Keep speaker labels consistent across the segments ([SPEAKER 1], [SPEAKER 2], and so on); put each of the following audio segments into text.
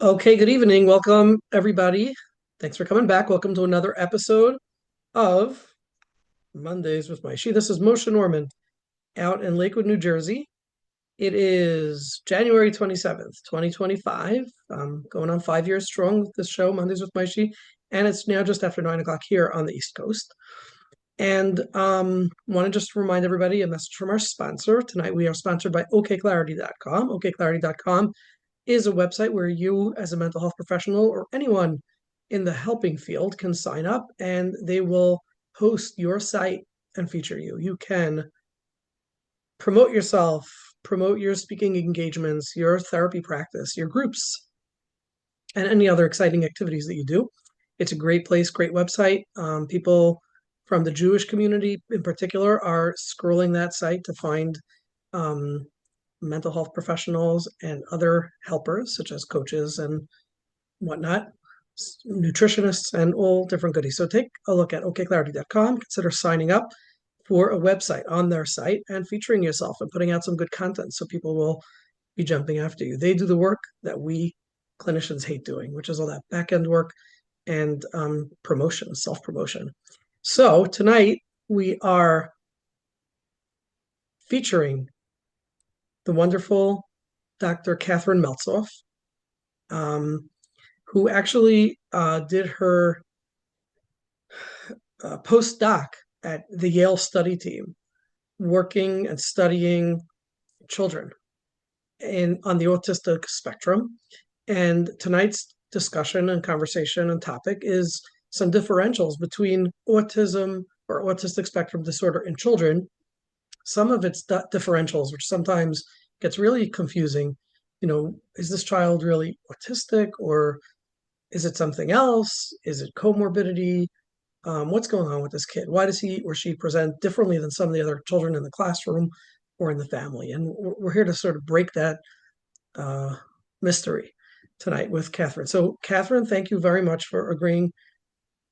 [SPEAKER 1] Okay, good evening. Welcome, everybody. Thanks for coming back. Welcome to another episode of Mondays with Maishi. This is Moshe Norman out in Lakewood, New Jersey. It is January 27th, 2025. Going on 5 years strong with this show, Mondays with Maishi, and it's now just after 9 o'clock here on the East Coast. And want to just remind everybody a message from our sponsor. Tonight we are sponsored by OKclarity.com. OKclarity.com is a website where you, as a mental health professional or anyone in the helping field, can sign up and they will host your site and feature you. You can promote yourself, promote your speaking engagements, your therapy practice, your groups, and any other exciting activities that you do. It's a great place, great website. People from the Jewish community in particular are scrolling that site to find um, mental health professionals and other helpers, such as coaches and whatnot, nutritionists, and all different goodies. So take a look at okclarity.com. Consider signing up for a website on their site and featuring yourself and putting out some good content so people will be jumping after you. They do the work that we clinicians hate doing, which is all that back end work and promotion, self promotion. So tonight we are featuring the wonderful Dr. Katherine Meltzoff, um, who actually did her postdoc at the Yale study team, working and studying children on the autistic spectrum. And tonight's discussion and conversation and topic is some differentials between autism or autistic spectrum disorder in children, some of its differentials, which sometimes gets really confusing. Is this child really autistic, or is it something else? Is it comorbidity? What's going on with this kid? Why does he or she present differently than some of the other children in the classroom or in the family? And we're here to sort of break that uh, mystery tonight with Katherine. So, Katherine, thank you very much for agreeing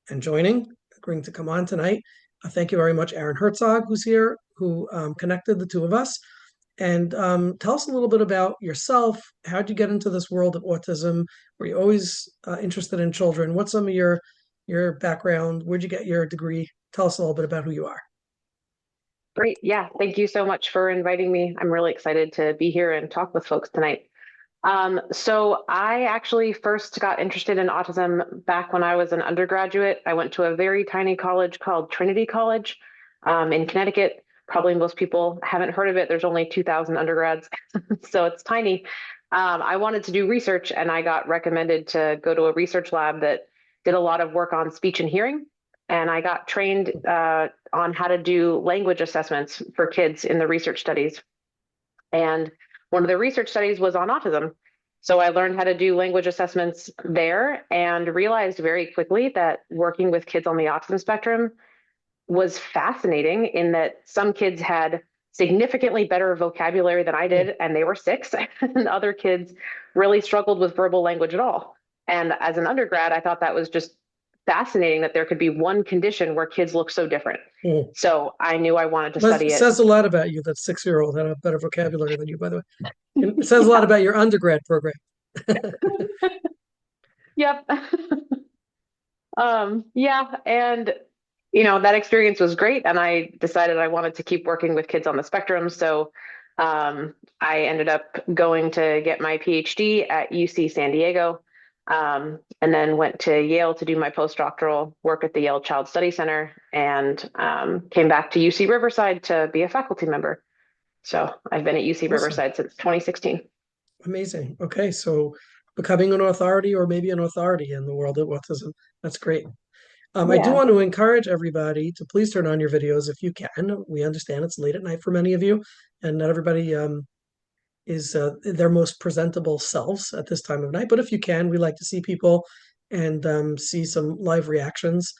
[SPEAKER 1] and agreeing to come on tonight. Thank you very much, Aaron Herzog, who's here, who connected the two of us. And tell us a little bit about yourself. How'd you get into this world of autism? Were you always interested in children? What's some of your background? Where'd you get your degree? Tell us a little bit about who you are.
[SPEAKER 2] Great. Yeah. Thank you so much for inviting me. I'm really excited to be here and talk with folks tonight. So I actually first got interested in autism back when I was an undergraduate. I went to a very tiny college called Trinity College, in Connecticut. Probably most people haven't heard of it. There's only 2,000 undergrads, so it's tiny. I wanted to do research and I got recommended to go to a research lab that did a lot of work on speech and hearing. And I got trained on how to do language assessments for kids in the research studies. And one of the research studies was on autism. So I learned how to do language assessments there and realized very quickly that working with kids on the autism spectrum was fascinating in that some kids had significantly better vocabulary than I did, and they were six, and other kids really struggled with verbal language at all. And as an undergrad, I thought that was just fascinating that there could be one condition where kids look so different.
[SPEAKER 1] Mm.
[SPEAKER 2] So I knew I wanted to
[SPEAKER 1] Well, it
[SPEAKER 2] study it.
[SPEAKER 1] says a lot about you that 6-year-old had a better vocabulary than you, by the way. And it says a lot
[SPEAKER 2] Yeah.
[SPEAKER 1] about your undergrad program.
[SPEAKER 2] Yep. Yeah. And, that experience was great. And I decided I wanted to keep working with kids on the spectrum. So I ended up going to get my PhD at UC San Diego, and then went to Yale to do my postdoctoral work at the Yale Child Study Center, and came back to UC Riverside to be a faculty member. So I've been at UC
[SPEAKER 1] Awesome.
[SPEAKER 2] Riverside since 2016.
[SPEAKER 1] Amazing. Okay, so becoming an authority or maybe an authority in the world of autism. That's great. I do
[SPEAKER 2] Yeah.
[SPEAKER 1] want to encourage everybody to please turn on your videos if you can. We understand it's late at night for many of you, and not everybody is their most presentable selves at this time of night. But if you can, we like to see people and see some live reactions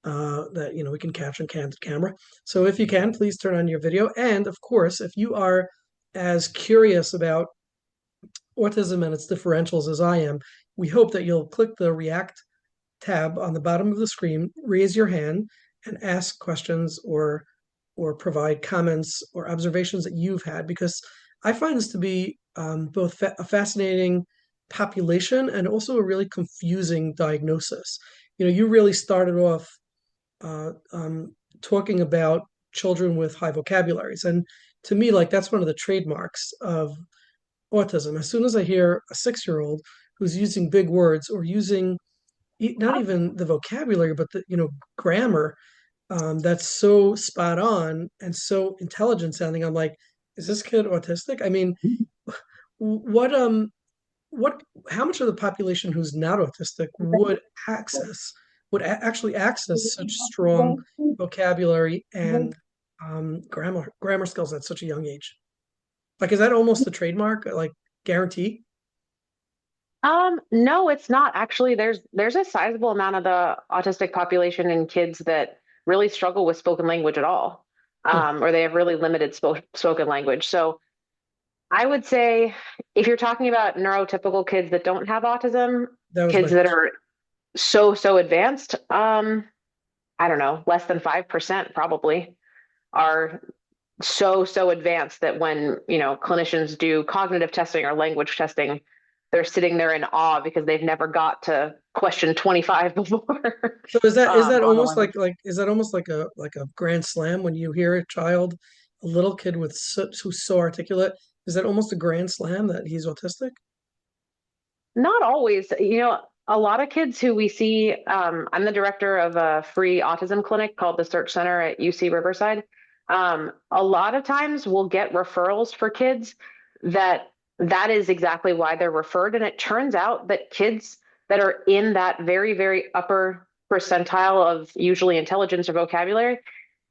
[SPEAKER 1] that we can catch on candid camera. So if you can, please turn on your video. And of course, if you are as curious about autism and its differentials as I am, we hope that you'll click the React tab on the bottom of the screen, raise your hand, and ask questions or provide comments or observations that you've had, because I find this to be both a fascinating population and also a really confusing diagnosis. You really started off uh, um, talking about children with high vocabularies, and to me, like that's one of the trademarks of autism. As soon as I hear a 6-year-old who's using big words or using not even the vocabulary, but the grammar that's so spot on and so intelligent sounding, I'm like, is this kid autistic? I mean, what what how much of the population who's not autistic access actually access such strong vocabulary and grammar skills at such a young age? Like, is that almost a trademark, like guarantee?
[SPEAKER 2] No, it's not actually. There's a sizable amount of the autistic population in kids that really struggle with spoken language at all,
[SPEAKER 1] Hmm,
[SPEAKER 2] or they have really limited spoken language. So I would say if you're talking about neurotypical kids that don't have autism,
[SPEAKER 1] that was my
[SPEAKER 2] kids that
[SPEAKER 1] question.
[SPEAKER 2] are so advanced, I don't know, less than 5% probably are so advanced that when, clinicians do cognitive testing or language testing, they're sitting there in awe because they've never got to question 25 before
[SPEAKER 1] So is that
[SPEAKER 2] on the
[SPEAKER 1] almost
[SPEAKER 2] language.
[SPEAKER 1] is that almost like a grand slam when you hear a child, a little kid with who's so articulate? Is that almost a grand slam that he's autistic?
[SPEAKER 2] Not always. A lot of kids who we see, I'm the director of a free autism clinic called the Search Center at UC Riverside. A lot of times we'll get referrals for kids that that is exactly why they're referred. And it turns out that kids that are in that very upper percentile of usually intelligence or vocabulary,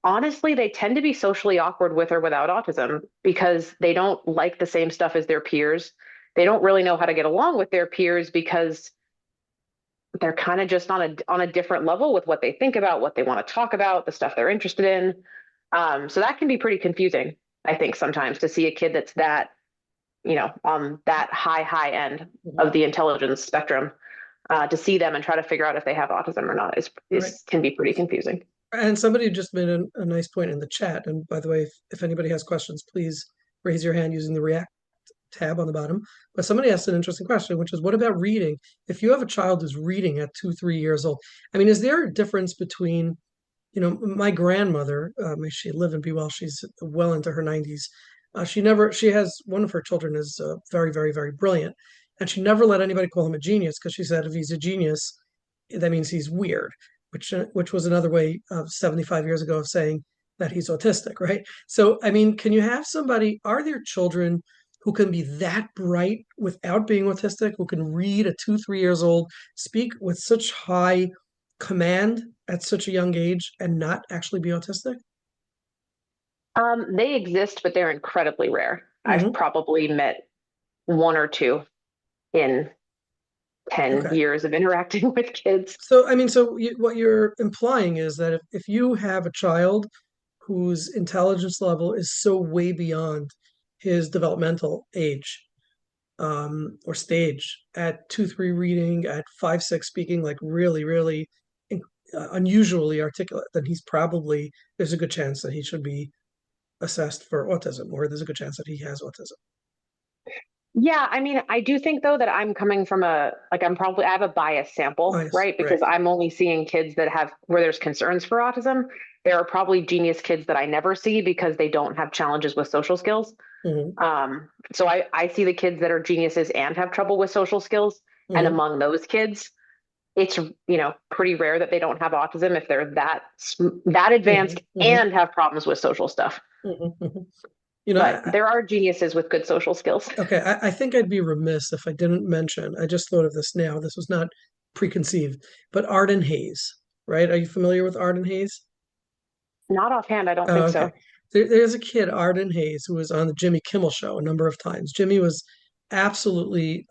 [SPEAKER 2] honestly, they tend to be socially awkward with or without autism because they don't like the same stuff as their peers. They don't really know how to get along with their peers because they're kind of just on a different level with what they think about, what they want to talk about, the stuff they're interested in. So that can be pretty confusing, I think, sometimes to see a kid that's that, on that high end
[SPEAKER 1] Mhm.
[SPEAKER 2] of the intelligence spectrum, to see them and try to figure out if they have autism or not
[SPEAKER 1] Right.
[SPEAKER 2] is can be pretty confusing.
[SPEAKER 1] And somebody just made a nice point in the chat. And by the way, if anybody has questions, please raise your hand using the React tab on the bottom. But somebody asked an interesting question, which is, what about reading? If you have a child who's reading at 2, 3 years old, I mean, is there a difference between, my grandmother, may she live and be well, she's well into her 90s. She has one of her children is very brilliant. And she never let anybody call him a genius because she said if he's a genius, that means he's weird, which was another way of 75 years ago of saying that he's autistic, right? So, I mean, can you have somebody, are there children who can be that bright without being autistic, who can read at 2, 3 years old, speak with such high command at such a young age and not actually be autistic?
[SPEAKER 2] They exist, but they're incredibly rare. I've
[SPEAKER 1] Hmm.
[SPEAKER 2] probably met one or two in 10
[SPEAKER 1] Okay.
[SPEAKER 2] years of interacting with kids.
[SPEAKER 1] So, I mean, what you're implying is that if you have a child whose intelligence level is so way beyond his developmental age, or stage at 2, 3 reading, at 5, 6 speaking, like really unusually articulate, then there's a good chance that he should be assessed for autism, or there's a good chance that he has autism.
[SPEAKER 2] Yeah, I mean, I do think though that I'm coming from I have a biased sample,
[SPEAKER 1] Bias,
[SPEAKER 2] right?
[SPEAKER 1] right?
[SPEAKER 2] Because I'm only seeing kids that have where there's concerns for autism. There are probably genius kids that I never see because they don't have challenges with social skills.
[SPEAKER 1] Hmm.
[SPEAKER 2] So I see the kids that are geniuses and have trouble with social skills. And
[SPEAKER 1] Hmm.
[SPEAKER 2] among those kids, it's, pretty rare that they don't have autism if they're that
[SPEAKER 1] Hmm.
[SPEAKER 2] advanced
[SPEAKER 1] Hmm.
[SPEAKER 2] and have problems with social stuff.
[SPEAKER 1] Hmm. Hmm.
[SPEAKER 2] But there are geniuses with good social skills.
[SPEAKER 1] okay, I think I'd be remiss if I didn't mention, I just thought of this now, this was not preconceived, but Arden Hayes, right? Are you familiar with Arden Hayes?
[SPEAKER 2] Not offhand, I don't
[SPEAKER 1] Oh,
[SPEAKER 2] think
[SPEAKER 1] okay.
[SPEAKER 2] so.
[SPEAKER 1] There's a kid, Arden Hayes, who was on the Jimmy Kimmel show a number of times. Jimmy was absolutely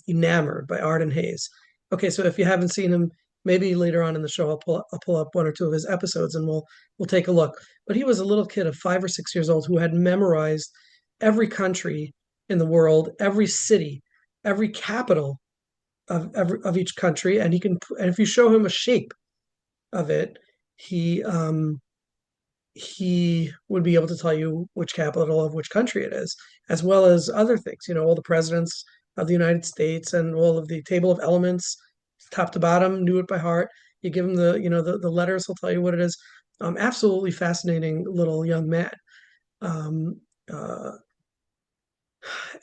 [SPEAKER 1] enamored by Arden Hayes. Okay, so if you haven't seen him, maybe later on in the show I'll pull up one or two of his episodes and we'll take a look. But he was a little kid of 5 or 6 years old who had memorized every country in the world, every city, every capital of each country, and and if you show him a shape of it, he he would be able to tell you which capital of which country it is, as well as other things, all the presidents, of the United States and all of the table of elements, top to bottom, knew it by heart. You give him the letters, he'll tell you what it is. Absolutely fascinating little young man. Um, uh,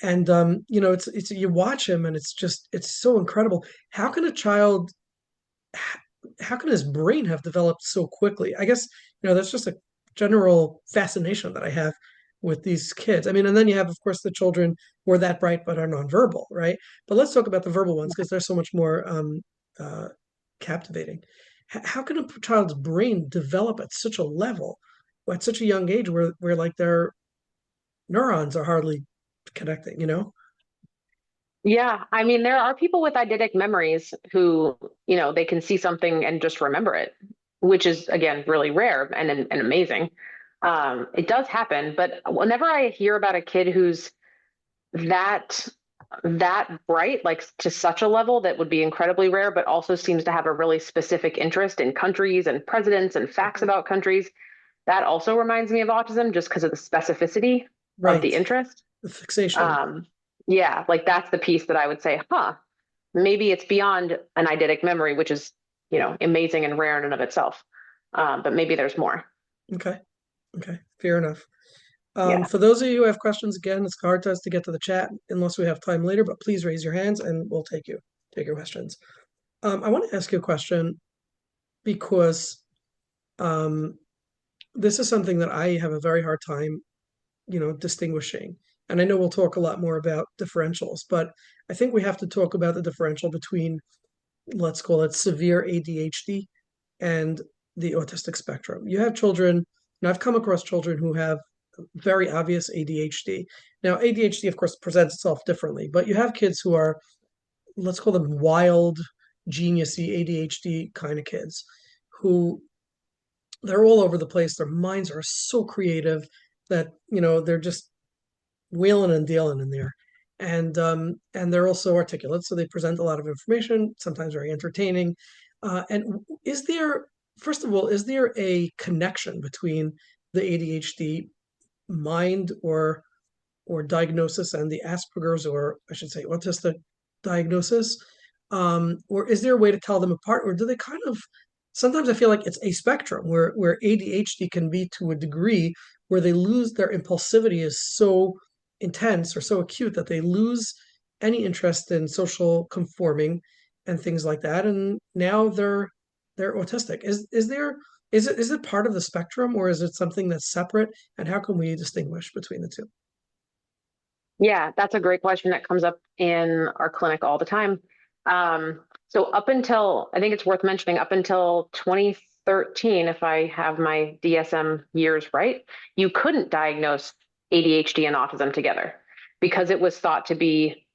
[SPEAKER 1] and it's you watch him and it's so incredible. How can a child how can his brain have developed so quickly? I guess, that's just a general fascination that I have with these kids. I mean, and then you have, of course, the children who are that bright but are nonverbal, right? But let's talk about the verbal ones because they're so much more uh, captivating. How can a child's brain develop at such a level, at such a young age, where like their neurons are hardly connecting, you know?
[SPEAKER 2] Yeah, I mean, there are people with eidetic memories who, they can see something and just remember it, which is again really rare and amazing. It does happen, but whenever I hear about a kid who's that that bright, like to such a level that would be incredibly rare, but also seems to have a really specific interest in countries and presidents and facts
[SPEAKER 1] Mhm.
[SPEAKER 2] about countries, that also reminds me of autism just because of the specificity of
[SPEAKER 1] Right.
[SPEAKER 2] the interest.
[SPEAKER 1] The fixation.
[SPEAKER 2] Um, yeah, like that's the piece that I would say, huh, maybe it's beyond an eidetic memory, which is, amazing and rare in and of itself. But maybe there's more.
[SPEAKER 1] Okay. Okay. Fair enough.
[SPEAKER 2] Yeah.
[SPEAKER 1] For those of you who have questions, again, it's hard to us to get to the chat unless we have time later, but please raise your hands and we'll take your questions. I want to ask you a question because um, this is something that I have a very hard time, distinguishing. And I know we'll talk a lot more about differentials, but I think we have to talk about the differential between, let's call it severe ADHD and the autistic spectrum. You have children, and I've come across children who have very obvious ADHD. Now, ADHD, of course, presents itself differently, but you have kids who are, let's call them wild, geniusy ADHD kind of kids who they're all over the place. Their minds are so creative that, they're just wheeling and dealing in there. And they're also articulate, so they present a lot of information, sometimes very entertaining. And is there, first of all, is there a connection between the ADHD mind or diagnosis and the Asperger's, or I should say autistic diagnosis? Or is there a way to tell them apart, or do they kind of sometimes I feel like it's a spectrum where ADHD can be to a degree where they lose their impulsivity is so intense or so acute that they lose any interest in social conforming and things like that. And now they're autistic. Is it part of the spectrum or is it something that's separate? And how can we distinguish between the two?
[SPEAKER 2] Yeah, that's a great question that comes up in our clinic all the time. So up until, I think it's worth mentioning, up until 2013, if I have my DSM years right, you couldn't diagnose ADHD and autism together because it was thought to be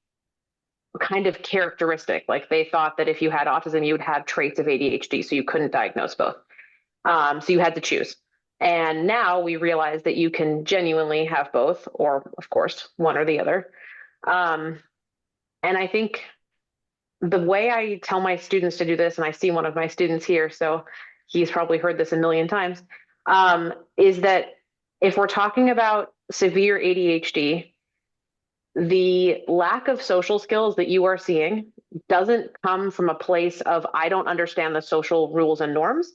[SPEAKER 2] kind of characteristic. Like they thought that if you had autism, you would have traits of ADHD, so you couldn't diagnose both. So you had to choose. And now we realize that you can genuinely have both, or of course, one or the other. Um, and I think the way I tell my students to do this, and I see one of my students here, so he's probably heard this a million times, is that if we're talking about severe ADHD, the lack of social skills that you are seeing doesn't come from a place of, I don't understand the social rules and norms.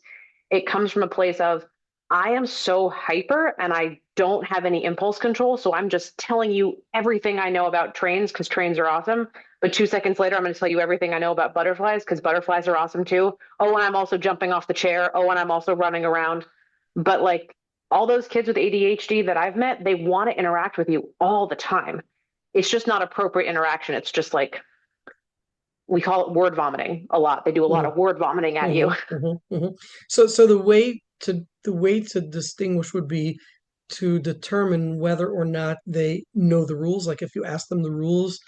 [SPEAKER 2] It comes from a place of, I am so hyper and I don't have any impulse control. So I'm just telling you everything I know about trains because trains are awesome. But 2 seconds later, I'm going to tell you everything I know about butterflies because butterflies are awesome too. Oh, and I'm also jumping off the chair. Oh, and I'm also running around. But like all those kids with ADHD that I've met, they want to interact with you all the time. It's just not appropriate interaction. It's just like we call it word vomiting a lot. They do a lot
[SPEAKER 1] Mm,
[SPEAKER 2] of word vomiting at you.
[SPEAKER 1] mhm, mhm, mhm. So the way to distinguish would be to determine whether or not they know the rules. Like if you ask them the rules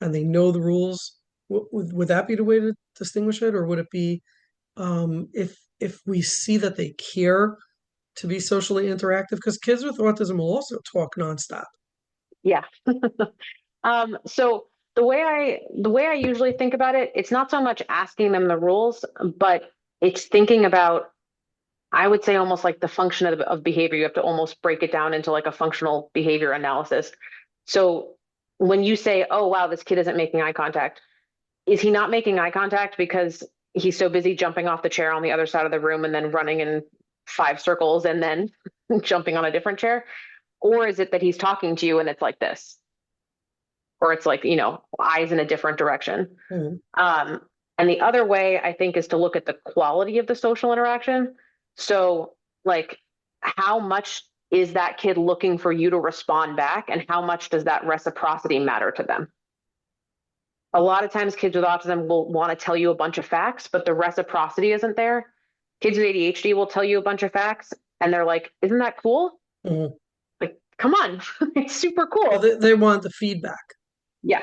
[SPEAKER 1] and they know the rules, would that be the way to distinguish it, or would it be if we see that they care to be socially interactive? Because kids with autism will also talk nonstop.
[SPEAKER 2] Yeah. So the way I usually think about it, it's not so much asking them the rules, but it's thinking about, I would say almost like the function of behavior. You have to almost break it down into like a functional behavior analysis. So when you say, oh, wow, this kid isn't making eye contact, is he not making eye contact because he's so busy jumping off the chair on the other side of the room and then running in 5 circles and then jumping on a different chair? Or is it that he's talking to you and it's like this? Or it's like, eyes in a different direction.
[SPEAKER 1] Mhm.
[SPEAKER 2] Um, and the other way I think is to look at the quality of the social interaction. So, like, how much is that kid looking for you to respond back, and how much does that reciprocity matter to them? A lot of times, kids with autism will want to tell you a bunch of facts, but the reciprocity isn't there. Kids with ADHD will tell you a bunch of facts, and they're like, "Isn't that cool?
[SPEAKER 1] Mhm.
[SPEAKER 2] Like, come on, it's super
[SPEAKER 1] Well,
[SPEAKER 2] cool."
[SPEAKER 1] they want the feedback,
[SPEAKER 2] Yeah,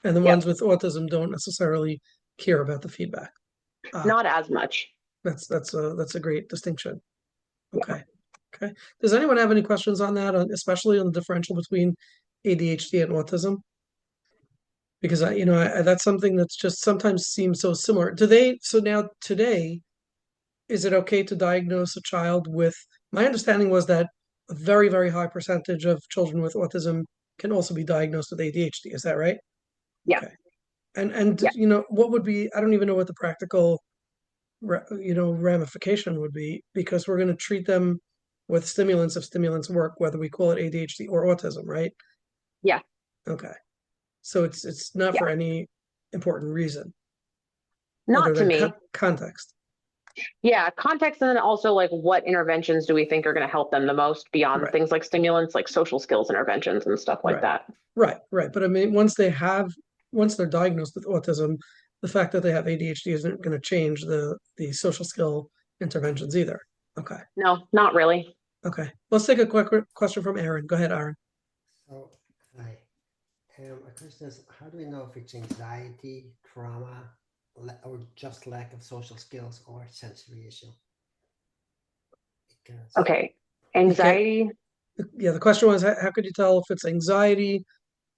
[SPEAKER 1] and the ones
[SPEAKER 2] yep,
[SPEAKER 1] with autism don't necessarily care about the feedback. Ah,
[SPEAKER 2] not as much.
[SPEAKER 1] that's a great distinction.
[SPEAKER 2] Yeah.
[SPEAKER 1] Okay. Okay. Does anyone have any questions on that, especially on the differential between ADHD and autism? Because that's something that's just sometimes seems so similar. So now today, is it okay to diagnose a child with, my understanding was that a very, very high percentage of children with autism can also be diagnosed with ADHD. Is that right?
[SPEAKER 2] Yeah,
[SPEAKER 1] Okay. And
[SPEAKER 2] yeah.
[SPEAKER 1] what would be, I don't even know what the practical ramification would be, because we're going to treat them with stimulants if stimulants work, whether we call it ADHD or autism, right?
[SPEAKER 2] Yeah,
[SPEAKER 1] Okay. So it's not
[SPEAKER 2] yeah.
[SPEAKER 1] for any important reason other
[SPEAKER 2] Not to
[SPEAKER 1] than
[SPEAKER 2] me.
[SPEAKER 1] context.
[SPEAKER 2] Yeah, context and then also like what interventions do we think are going to help them the most beyond
[SPEAKER 1] Right.
[SPEAKER 2] things like stimulants, like social skills interventions and stuff like
[SPEAKER 1] Right.
[SPEAKER 2] that.
[SPEAKER 1] Right. But I mean, once they're diagnosed with autism, the fact that they have ADHD isn't going to change the social skill interventions either. Okay.
[SPEAKER 2] No, not really.
[SPEAKER 1] Okay. Let's take a quick question from Aaron. Go ahead, Aaron.
[SPEAKER 3] So, hi. My question is, how do we know if it's anxiety, trauma, or just lack of social skills or sensory issue? Because,
[SPEAKER 2] Okay.
[SPEAKER 1] You can't.
[SPEAKER 2] Anxiety.
[SPEAKER 1] Yeah. The question was, how could you tell if it's anxiety,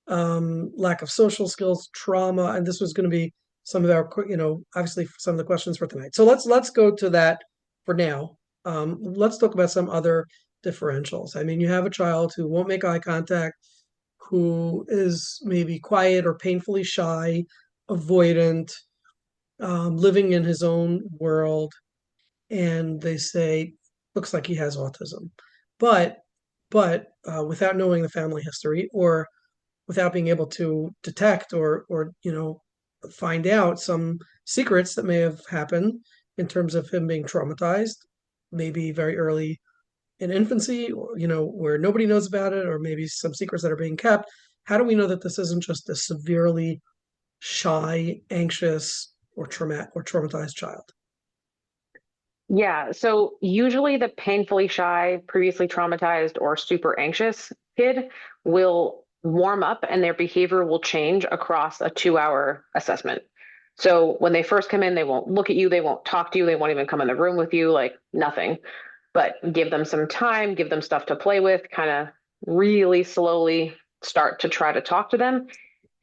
[SPEAKER 1] lack of social skills, trauma, and this was going to be some of our, obviously some of the questions for tonight. So let's go to that for now. Let's talk about some other differentials. I mean, you have a child who won't make eye contact, who is maybe quiet or painfully shy, avoidant, living in his own world, and they say, looks like he has autism, but without knowing the family history or without being able to detect or find out some secrets that may have happened in terms of him being traumatized, maybe very early in infancy, or, where nobody knows about it, or maybe some secrets that are being kept. How do we know that this isn't just a severely shy, anxious, or traumatized child?
[SPEAKER 2] Yeah. So usually the painfully shy, previously traumatized, or super anxious kid will warm up and their behavior will change across a 2 hour assessment. So when they first come in, they won't look at you, they won't talk to you, they won't even come in the room with you, like nothing. But give them some time, give them stuff to play with, kind of really slowly start to try to talk to them.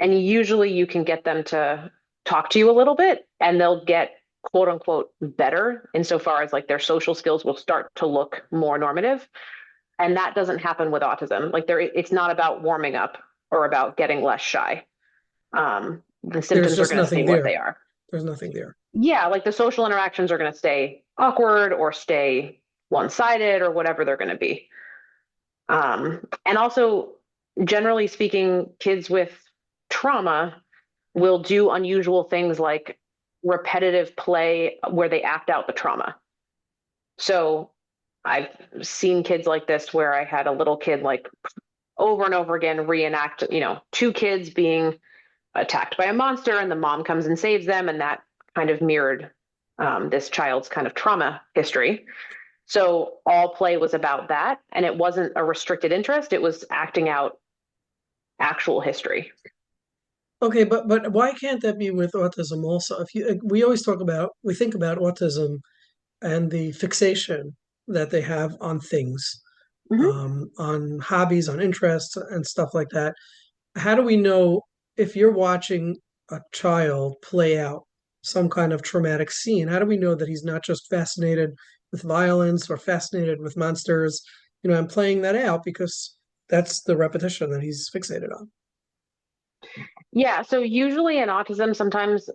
[SPEAKER 2] And usually you can get them to talk to you a little bit and they'll get quote unquote better insofar as like their social skills will start to look more normative. And that doesn't happen with autism. Like it's not about warming up or about getting less shy. The
[SPEAKER 1] There's
[SPEAKER 2] symptoms are
[SPEAKER 1] just
[SPEAKER 2] going to stay
[SPEAKER 1] nothing
[SPEAKER 2] what
[SPEAKER 1] there.
[SPEAKER 2] they are.
[SPEAKER 1] There's nothing there.
[SPEAKER 2] Yeah, like the social interactions are going to stay awkward or stay one-sided or whatever they're going to be. And also, generally speaking, kids with trauma will do unusual things like repetitive play where they act out the trauma. So I've seen kids like this where I had a little kid like over and over again reenact, two kids being attacked by a monster and the mom comes and saves them. And that kind of mirrored this child's kind of trauma history. So all play was about that. And it wasn't a restricted interest, it was acting out actual history.
[SPEAKER 1] Okay, but why can't that be with autism also? If we think about autism and the fixation that they have on things,
[SPEAKER 2] Mm-hmm.
[SPEAKER 1] on hobbies, on interests, and stuff like that. How do we know if you're watching a child play out some kind of traumatic scene? How do we know that he's not just fascinated with violence or fascinated with monsters, and playing that out? Because that's the repetition that he's fixated on.
[SPEAKER 2] Yeah, so usually in autism, sometimes,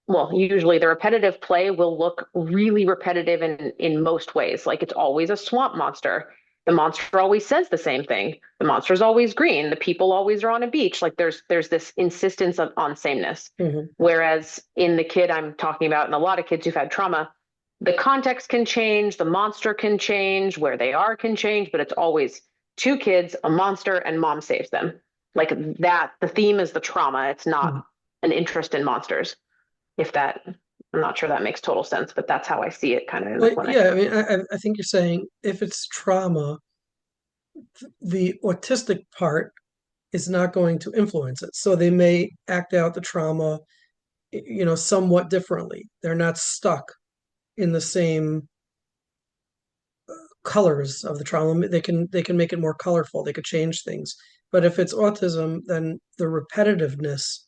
[SPEAKER 2] well, usually the repetitive play will look really repetitive in most ways. Like it's always a swamp monster. The monster always says the same thing. The monster's always green. The people always are on a beach. Like there's this insistence on sameness.
[SPEAKER 1] Mhm.
[SPEAKER 2] Whereas in the kid I'm talking about, and a lot of kids who've had trauma, the context can change, the monster can change, where they are can change, but it's always two kids, a monster, and mom saves them. Like that, the theme is the trauma. It's
[SPEAKER 1] Mhm.
[SPEAKER 2] not an interest in monsters. If that, I'm not sure that makes total sense, but that's how I see it kind of in the
[SPEAKER 1] Well,
[SPEAKER 2] clinic.
[SPEAKER 1] yeah, I mean, I think you're saying if it's trauma, the autistic part is not going to influence it. So they may act out the trauma, somewhat differently. They're not stuck in the same colors of the trauma. They can make it more colorful. They could change things. But if it's autism, then the repetitiveness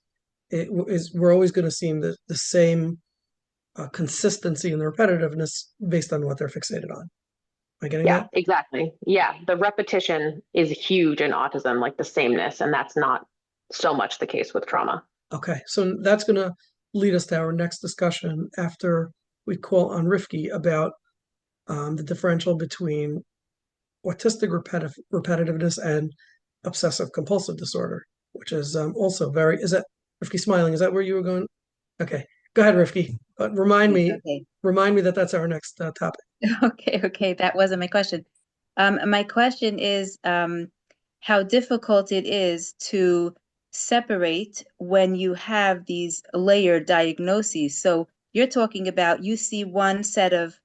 [SPEAKER 1] we're always going to see the same consistency in the repetitiveness based on what they're fixated on. Am I getting
[SPEAKER 2] Yeah,
[SPEAKER 1] that?
[SPEAKER 2] exactly. Yeah, the repetition is huge in autism, like the sameness, and that's not so much the case with trauma.
[SPEAKER 1] Okay, so that's going to lead us to our next discussion after we call on Rifki about the differential between autistic repetitiveness and obsessive compulsive disorder, which is also very, is that, Rifki smiling, is that where you were going? Okay, go ahead, Rifki, but
[SPEAKER 4] Okay.
[SPEAKER 1] remind me that that's our next topic.
[SPEAKER 4] Okay. That wasn't my question. My question is how difficult it is to separate when you have these layered diagnoses. So you're talking about you see one set of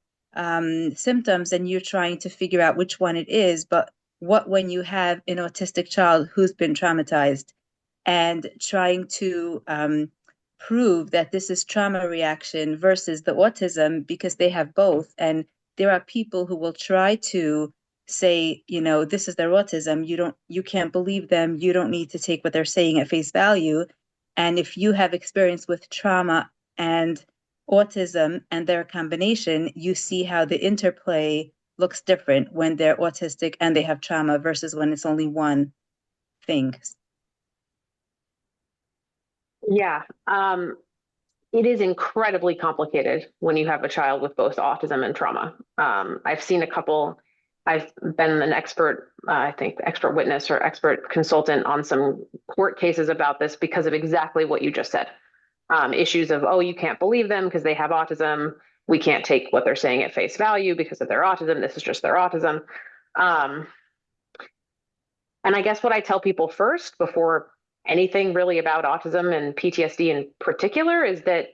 [SPEAKER 4] symptoms and you're trying to figure out which one it is, but what when you have an autistic child who's been traumatized and trying to prove that this is trauma reaction versus the autism because they have both. And there are people who will try to say, this is their autism. You can't believe them. You don't need to take what they're saying at face value. And if you have experience with trauma and autism and their combination, you see how the interplay looks different when they're autistic and they have trauma versus when it's only one thing.
[SPEAKER 2] Yeah, it is incredibly complicated when you have a child with both autism and trauma. I've seen a couple. I've been an expert, I think, expert witness or expert consultant on some court cases about this because of exactly what you just said. Issues of, oh, you can't believe them because they have autism. We can't take what they're saying at face value because of their autism. This is just their autism. Um, and I guess what I tell people first before anything really about autism and PTSD in particular is that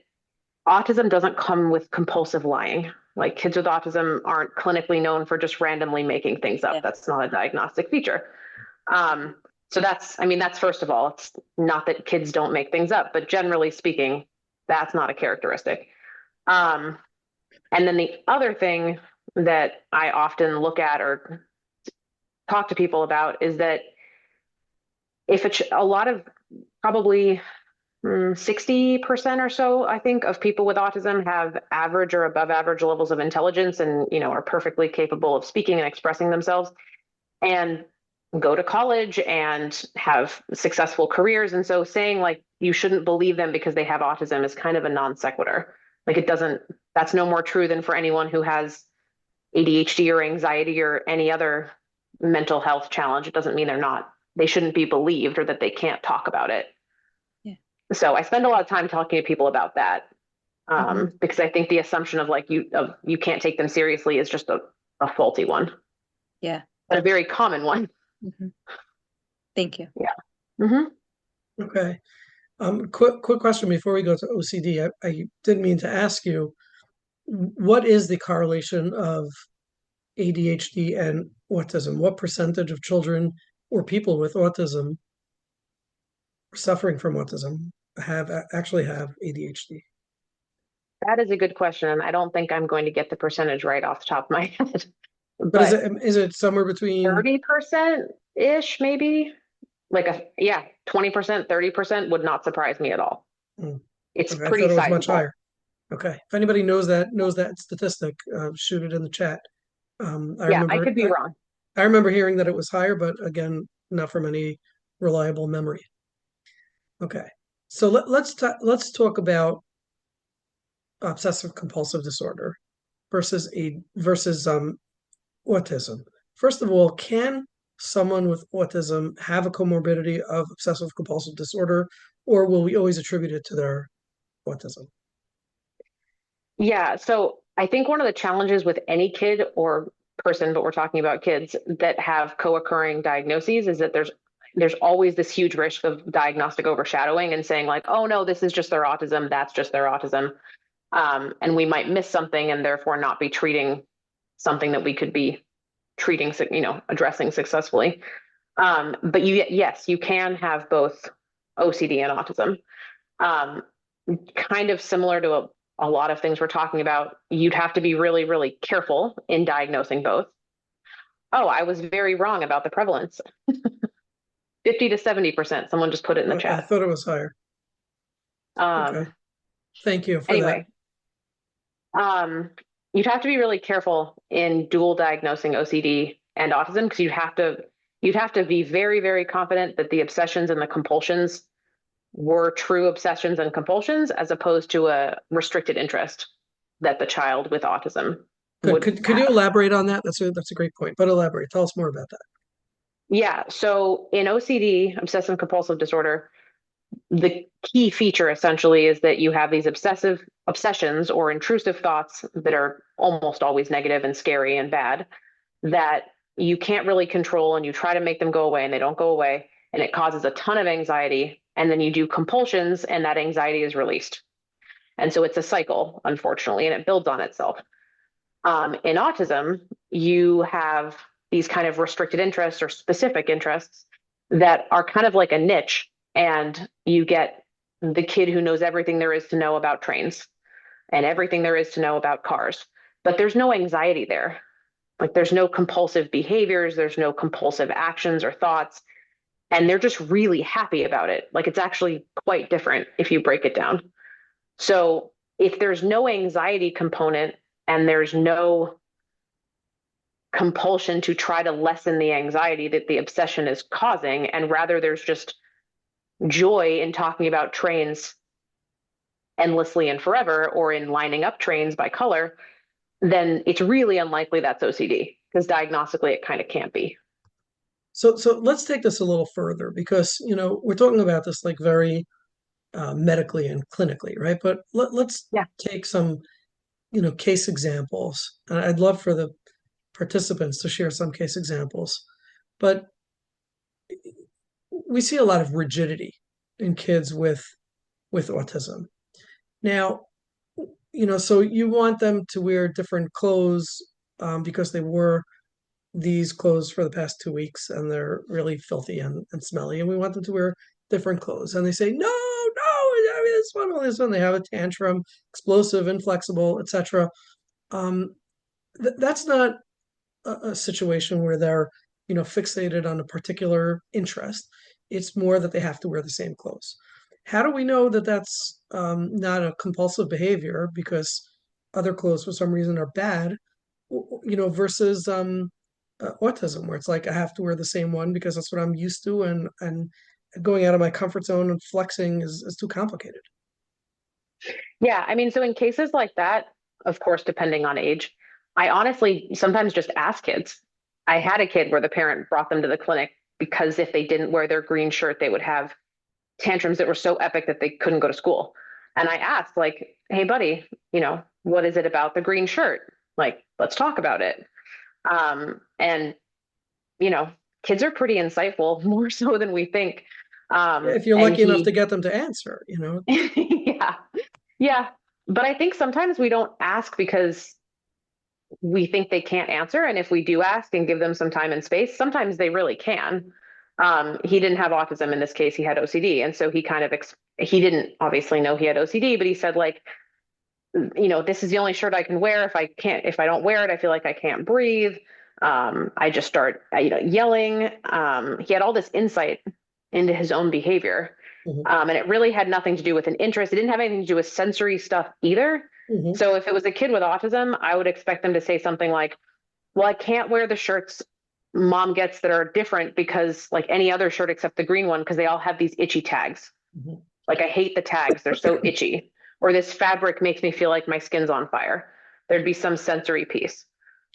[SPEAKER 2] autism doesn't come with compulsive lying. Like kids with autism aren't clinically known for just randomly making things up.
[SPEAKER 4] Yeah.
[SPEAKER 2] That's not a diagnostic feature. So that's first of all, it's not that kids don't make things up, but generally speaking, that's not a characteristic. Um, and then the other thing that I often look at or talk to people about is that if a lot of probably 60% or so, I think, of people with autism have average or above average levels of intelligence and, are perfectly capable of speaking and expressing themselves and go to college and have successful careers. And so saying like you shouldn't believe them because they have autism is kind of a non sequitur. Like that's no more true than for anyone who has ADHD or anxiety or any other mental health challenge. It doesn't mean they shouldn't be believed or that they can't talk about it. So I spend a lot of time talking to people about that because I think the assumption of like you can't take them seriously is just a faulty one.
[SPEAKER 4] Yeah.
[SPEAKER 2] But a very common one.
[SPEAKER 4] Mm-hmm. Thank you.
[SPEAKER 2] Yeah. Mm-hmm.
[SPEAKER 1] Okay. Quick question before we go to OCD. I didn't mean to ask you, what is the correlation of ADHD and autism? What percentage of children or people with autism suffering from autism actually have ADHD?
[SPEAKER 2] That is a good question. I don't think I'm going to get the percentage right off the top of my head.
[SPEAKER 1] But is it somewhere between
[SPEAKER 2] 30% ish, maybe? Like 20%, 30% would not surprise me at all. It's
[SPEAKER 1] okay, I
[SPEAKER 2] pretty
[SPEAKER 1] thought it was much
[SPEAKER 2] sizable.
[SPEAKER 1] higher. Okay. If anybody knows that statistic, shoot it in the chat.
[SPEAKER 2] I could be wrong.
[SPEAKER 1] I remember hearing that it was higher, but again, not from any reliable memory. Okay, so let's talk about obsessive compulsive disorder versus autism. First of all, can someone with autism have a comorbidity of obsessive compulsive disorder, or will we always attribute it to their autism?
[SPEAKER 2] Yeah, so I think one of the challenges with any kid or person, but we're talking about kids that have co-occurring diagnoses, is that there's always this huge risk of diagnostic overshadowing and saying like, oh no, this is just their autism, that's just their autism. And we might miss something and therefore not be treating something that we could be treating, addressing successfully. But yes, you can have both OCD and autism. Um, Kind of similar to a lot of things we're talking about, you'd have to be really, really careful in diagnosing both. Oh, I was very wrong about the prevalence. 50 to 70%. Someone just put it in the
[SPEAKER 1] I
[SPEAKER 2] chat.
[SPEAKER 1] thought it was higher. Okay,
[SPEAKER 2] Um,
[SPEAKER 1] thank you for that.
[SPEAKER 2] anyway, you'd have to be really careful in dual diagnosing OCD and autism because you'd have to be very, very confident that the obsessions and the compulsions were true obsessions and compulsions as opposed to a restricted interest that the child with autism
[SPEAKER 1] Good.
[SPEAKER 2] would
[SPEAKER 1] Could you
[SPEAKER 2] have.
[SPEAKER 1] elaborate on that? That's a great point. But elaborate. Tell us more about that.
[SPEAKER 2] Yeah. So in OCD, obsessive compulsive disorder, the key feature essentially is that you have these obsessive obsessions or intrusive thoughts that are almost always negative and scary and bad that you can't really control, and you try to make them go away and they don't go away. And it causes a ton of anxiety. And then you do compulsions and that anxiety is released. And so it's a cycle, unfortunately, and it builds on itself. In autism, you have these kind of restricted interests or specific interests that are kind of like a niche. And you get the kid who knows everything there is to know about trains and everything there is to know about cars. But there's no anxiety there. Like there's no compulsive behaviors, there's no compulsive actions or thoughts. And they're just really happy about it. Like it's actually quite different if you break it down. So if there's no anxiety component and there's no compulsion to try to lessen the anxiety that the obsession is causing, and rather there's just joy in talking about trains endlessly and forever or in lining up trains by color, then it's really unlikely that's OCD because diagnostically it kind of can't be.
[SPEAKER 1] So let's take this a little further because we're talking about this like very medically and clinically, right? But let's
[SPEAKER 2] Yeah.
[SPEAKER 1] take some case examples, and I'd love for the participants to share some case examples. But we see a lot of rigidity in kids with autism. Now, so you want them to wear different clothes because they wore these clothes for the past 2 weeks and they're really filthy and smelly, and we want them to wear different clothes. And they say, no, I mean, this one. They have a tantrum, explosive, inflexible, etc. That's not a situation where they're fixated on a particular interest. It's more that they have to wear the same clothes. How do we know that that's not a compulsive behavior because other clothes for some reason are bad, versus autism, where it's like I have to wear the same one because that's what I'm used to, and going out of my comfort zone and flexing is too complicated.
[SPEAKER 2] Yeah. I mean, so in cases like that, of course, depending on age, I honestly sometimes just ask kids. I had a kid where the parent brought them to the clinic because if they didn't wear their green shirt, they would have tantrums that were so epic that they couldn't go to school. And I asked, like, hey, buddy, what is it about the green shirt? Like, let's talk about it. And, you know, kids are pretty insightful, more so than we think.
[SPEAKER 1] If you're
[SPEAKER 2] And
[SPEAKER 1] lucky enough to
[SPEAKER 2] he,
[SPEAKER 1] get them to answer,
[SPEAKER 2] yeah, yeah. But I think sometimes we don't ask because we think they can't answer. And if we do ask and give them some time and space, sometimes they really can. He didn't have autism in this case, he had OCD. And so he kind of, he didn't obviously know he had OCD, but he said, like, this is the only shirt I can wear. If I don't wear it, I feel like I can't breathe. I just start, yelling. He had all this insight into his own behavior.
[SPEAKER 1] Mhm.
[SPEAKER 2] And it really had nothing to do with an interest. It didn't have anything to do with sensory stuff either.
[SPEAKER 1] Mhm.
[SPEAKER 2] So if it was a kid with autism, I would expect them to say something like, well, I can't wear the shirts mom gets that are different because like any other shirt except the green one, because they all have these itchy tags.
[SPEAKER 1] Mhm.
[SPEAKER 2] Like I hate the tags, they're so itchy. Or this fabric makes me feel like my skin's on fire. There'd be some sensory piece.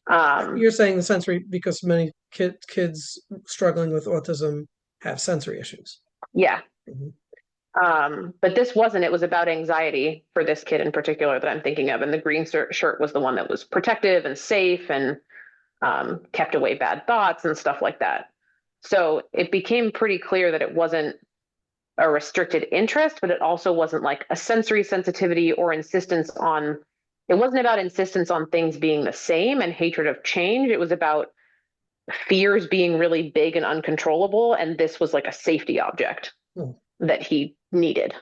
[SPEAKER 1] You're saying the sensory because many kids struggling with autism have sensory issues.
[SPEAKER 2] Yeah.
[SPEAKER 1] Mhm.
[SPEAKER 2] But this wasn't, it was about anxiety for this kid in particular that I'm thinking of. And the green shirt was the one that was protective and safe and kept away bad thoughts and stuff like that. So it became pretty clear that it wasn't a restricted interest, but it also wasn't like a sensory sensitivity or insistence on, it wasn't about insistence on things being the same and hatred of change. It was about fears being really big and uncontrollable. And this was like a safety object
[SPEAKER 1] Hmm.
[SPEAKER 2] that he needed.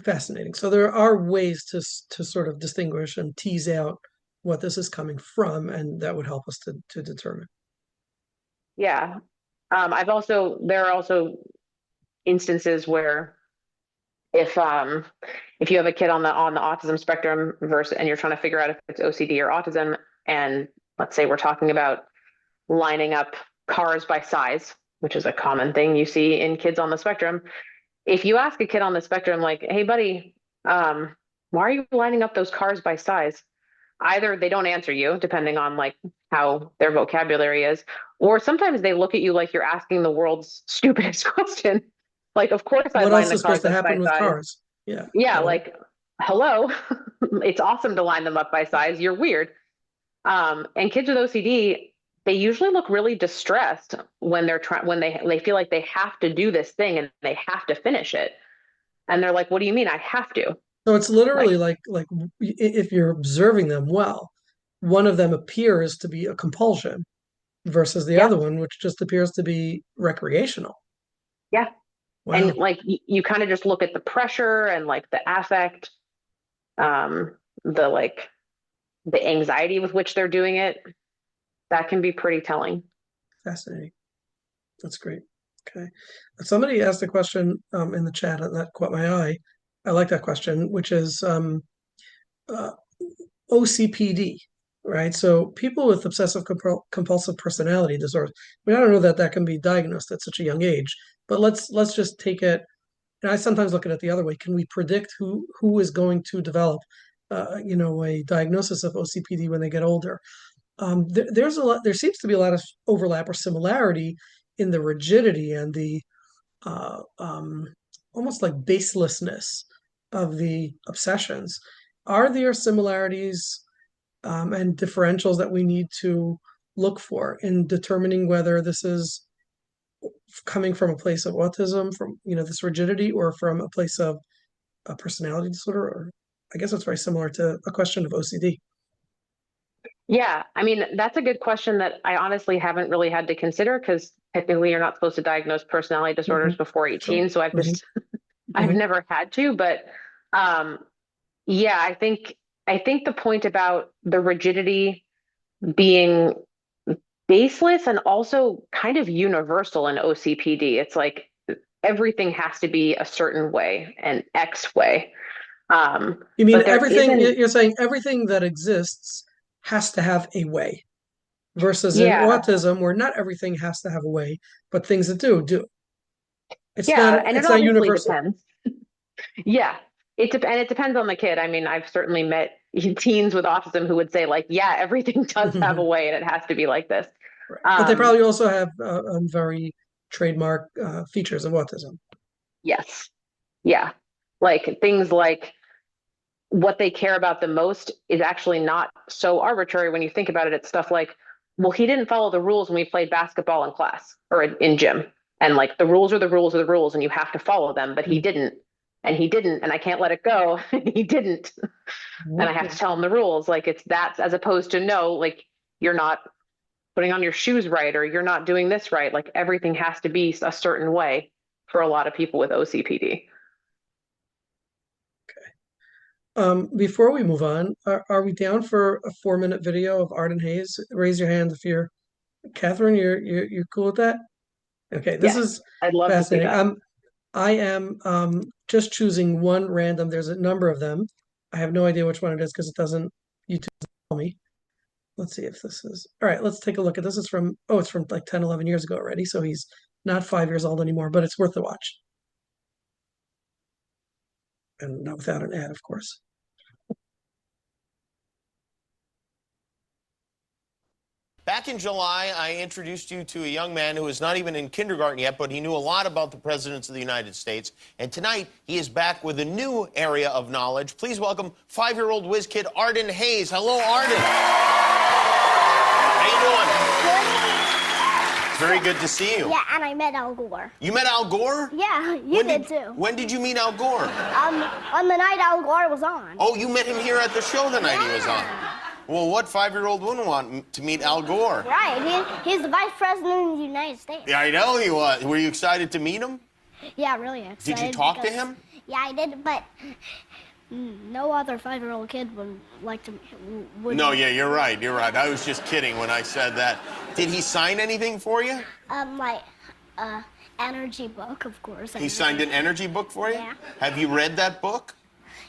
[SPEAKER 1] Fascinating. So there are ways to sort of distinguish and tease out what this is coming from, and that would help us to determine.
[SPEAKER 2] Yeah. There are also instances where if you have a kid on the autism spectrum versus and you're trying to figure out if it's OCD or autism, and let's say we're talking about lining up cars by size, which is a common thing you see in kids on the spectrum. If you ask a kid on the spectrum, like, hey buddy, why are you lining up those cars by size? Either they don't answer you, depending on like how their vocabulary is, or sometimes they look at you like you're asking the world's stupidest question. Like, of course I'd
[SPEAKER 1] What
[SPEAKER 2] line
[SPEAKER 1] else
[SPEAKER 2] the
[SPEAKER 1] is supposed
[SPEAKER 2] cars
[SPEAKER 1] to
[SPEAKER 2] up by
[SPEAKER 1] happen with
[SPEAKER 2] size.
[SPEAKER 1] cars? Yeah.
[SPEAKER 2] Yeah,
[SPEAKER 1] Totally.
[SPEAKER 2] like, hello, it's awesome to line them up by size. You're weird. And kids with OCD, they usually look really distressed when they're trying when they feel like they have to do this thing and they have to finish it. And they're like, "What do you mean I have to?"
[SPEAKER 1] So it's
[SPEAKER 2] Like,
[SPEAKER 1] literally like if you're observing them well, one of them appears to be a compulsion versus the
[SPEAKER 2] yeah,
[SPEAKER 1] other one, which just appears to be recreational.
[SPEAKER 2] yeah. And
[SPEAKER 1] Wow,
[SPEAKER 2] like you kind of just look at the pressure and like the affect, um, the like the anxiety with which they're doing it. That can be pretty telling.
[SPEAKER 1] fascinating. That's great. Okay. Somebody asked a question in the chat and that caught my eye. I like that question, which is uh, OCPD, right? So people with obsessive compulsive personality disorders. I mean, I don't know that that can be diagnosed at such a young age, but let's just take it. And I sometimes look at it the other way. Can we predict who is going to develop, a diagnosis of OCPD when they get older? There's a lot. There seems to be a lot of overlap or similarity in the rigidity and the uh, um, almost like baselessness of the obsessions. Are there similarities and differentials that we need to look for in determining whether this is coming from a place of autism, from this rigidity, or from a place of a personality disorder? Or I guess it's very similar to a question of OCD.
[SPEAKER 2] Yeah, I mean, that's a good question that I honestly haven't really had to consider because technically you're not supposed to diagnose personality disorders
[SPEAKER 1] Mhm.
[SPEAKER 2] before
[SPEAKER 1] Sure.
[SPEAKER 2] 18. So
[SPEAKER 1] Mhm.
[SPEAKER 2] I've
[SPEAKER 1] Mhm.
[SPEAKER 2] never had to, but um, yeah, I think the point about the rigidity being baseless and also kind of universal in OCPD. It's like everything has to be a certain way, an X way.
[SPEAKER 1] You mean
[SPEAKER 2] But there
[SPEAKER 1] everything,
[SPEAKER 2] isn't,
[SPEAKER 1] you're saying everything that exists has to have a way versus in
[SPEAKER 2] yeah,
[SPEAKER 1] autism where not everything has to have a way, but things that do. It's not
[SPEAKER 2] yeah, and it
[SPEAKER 1] it's not
[SPEAKER 2] obviously
[SPEAKER 1] universal.
[SPEAKER 2] depends. Yeah, and it depends on the kid. I mean, I've certainly met teens with autism who would say like, yeah, everything does have a way, and it has to be like this.
[SPEAKER 1] Right. But they
[SPEAKER 2] Um,
[SPEAKER 1] probably also have very trademark features of autism.
[SPEAKER 2] yes, yeah, like things like what they care about the most is actually not so arbitrary when you think about it. It's stuff like, well, he didn't follow the rules when we played basketball in class or in gym. And like the rules are the rules are the rules and you have to follow them, but he
[SPEAKER 1] Mm.
[SPEAKER 2] didn't. And he didn't, and I can't let it go. He didn't. And I have to
[SPEAKER 1] Okay.
[SPEAKER 2] tell him the rules. Like it's that as opposed to no, like you're not putting on your shoes right or you're not doing this right. Like everything has to be a certain way for a lot of people with OCPD.
[SPEAKER 1] Before we move on, are we down for a 4-minute video of Arden Hayes? Raise your hand if you're Catherine. You're cool with that? Okay, this
[SPEAKER 2] Yes,
[SPEAKER 1] is
[SPEAKER 2] I'd love to see
[SPEAKER 1] fascinating.
[SPEAKER 2] that.
[SPEAKER 1] I am just choosing one random. There's a number of them. I have no idea which one it is because it doesn't YouTube tell me. Let's see if this is all right. Let's take a look at this. Is from it's from like 10, 11 years ago already. So he's not 5 years old anymore, but it's worth the watch. And not without an ad, of course.
[SPEAKER 5] Back in July, I introduced you to a young man who is not even in kindergarten yet, but he knew a lot about the presidents of the United States. And tonight, he is back with a new area of knowledge. Please welcome 5-year-old whiz kid Arden Hayes. Hello, Arden. How you doing? Very good to see you.
[SPEAKER 6] Yeah, and I met Al Gore.
[SPEAKER 5] You met Al Gore?
[SPEAKER 6] Yeah, you did too.
[SPEAKER 5] When did you meet Al Gore?
[SPEAKER 6] On the night Al Gore was on.
[SPEAKER 5] Oh, you met him here at the show the night he was on. Well, what 5-year-old wouldn't want to meet Al Gore?
[SPEAKER 6] Right, he's the vice president of the United States.
[SPEAKER 5] Yeah, I know he was. Were you excited to meet him?
[SPEAKER 6] Yeah, really excited.
[SPEAKER 5] Did you talk to
[SPEAKER 6] because-
[SPEAKER 5] him?
[SPEAKER 6] Yeah, I did, but no other 5-year-old kid would like to.
[SPEAKER 5] No, yeah, you're right. You're right. I was just kidding when I said that. Did he sign anything for you?
[SPEAKER 6] Like, energy book, of course.
[SPEAKER 5] He signed an energy book for you?
[SPEAKER 6] Yeah.
[SPEAKER 5] Have you read that book?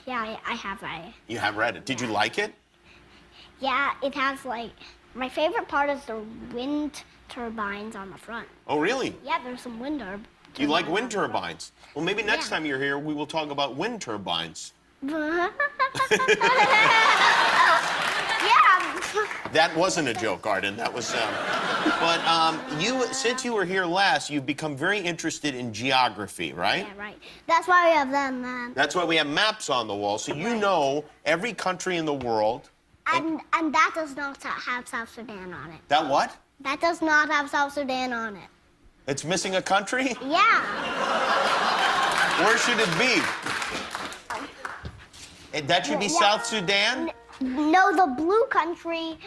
[SPEAKER 6] Yeah, I have.
[SPEAKER 5] You have read it. Did you like it?
[SPEAKER 6] Yeah, it has like. My favorite part is the wind turbines on the front.
[SPEAKER 5] Oh, really?
[SPEAKER 6] Yeah, there's some wind turbines.
[SPEAKER 5] You like wind turbines? Well, maybe next
[SPEAKER 6] Yeah.
[SPEAKER 5] time you're here, we will talk about wind turbines.
[SPEAKER 6] Yeah.
[SPEAKER 5] That wasn't a joke, Arden. That was, since you were here last, you've become very interested in geography, right?
[SPEAKER 6] Yeah, right. That's why we have them.
[SPEAKER 5] That's why we have maps on the wall, so you know every country in the world.
[SPEAKER 6] And that does not have South Sudan on it.
[SPEAKER 5] That what?
[SPEAKER 6] That does not have South Sudan on it.
[SPEAKER 5] It's missing a country?
[SPEAKER 6] Yeah.
[SPEAKER 5] Where should it be? That should be
[SPEAKER 6] Yeah.
[SPEAKER 5] South Sudan?
[SPEAKER 6] No, the blue country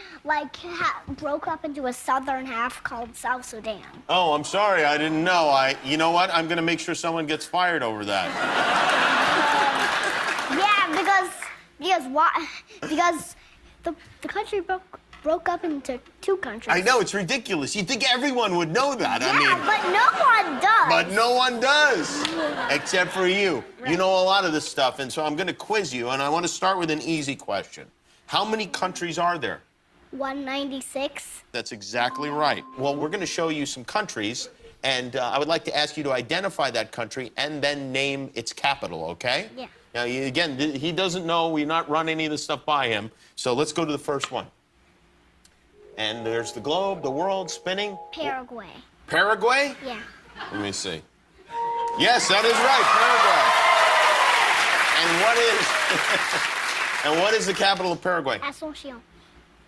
[SPEAKER 6] broke up into a southern half called South Sudan.
[SPEAKER 5] Oh, I'm sorry, I didn't know. You know what? I'm gonna make sure someone gets fired over that.
[SPEAKER 6] Yeah, because why? Because the country broke up into two countries.
[SPEAKER 5] I know, it's ridiculous. You'd think everyone would know that.
[SPEAKER 6] Yeah,
[SPEAKER 5] I mean,
[SPEAKER 6] but no one does.
[SPEAKER 5] but no one does, except for you.
[SPEAKER 6] Right.
[SPEAKER 5] You know a lot of this stuff, and so I'm gonna quiz you, and I want to start with an easy question. How many countries are there?
[SPEAKER 6] 196.
[SPEAKER 5] That's exactly right. Well, we're gonna show you some countries, and I would like to ask you to identify that country and then name its capital, okay?
[SPEAKER 6] Yeah.
[SPEAKER 5] Now, again, he doesn't know. We're not running any of this stuff by him. So let's go to the first one. And there's the globe, the world spinning.
[SPEAKER 6] Paraguay.
[SPEAKER 5] Paraguay?
[SPEAKER 6] Yeah.
[SPEAKER 5] Let me see. Yes, that is right, Paraguay. And what is the capital of Paraguay?
[SPEAKER 6] Asunción.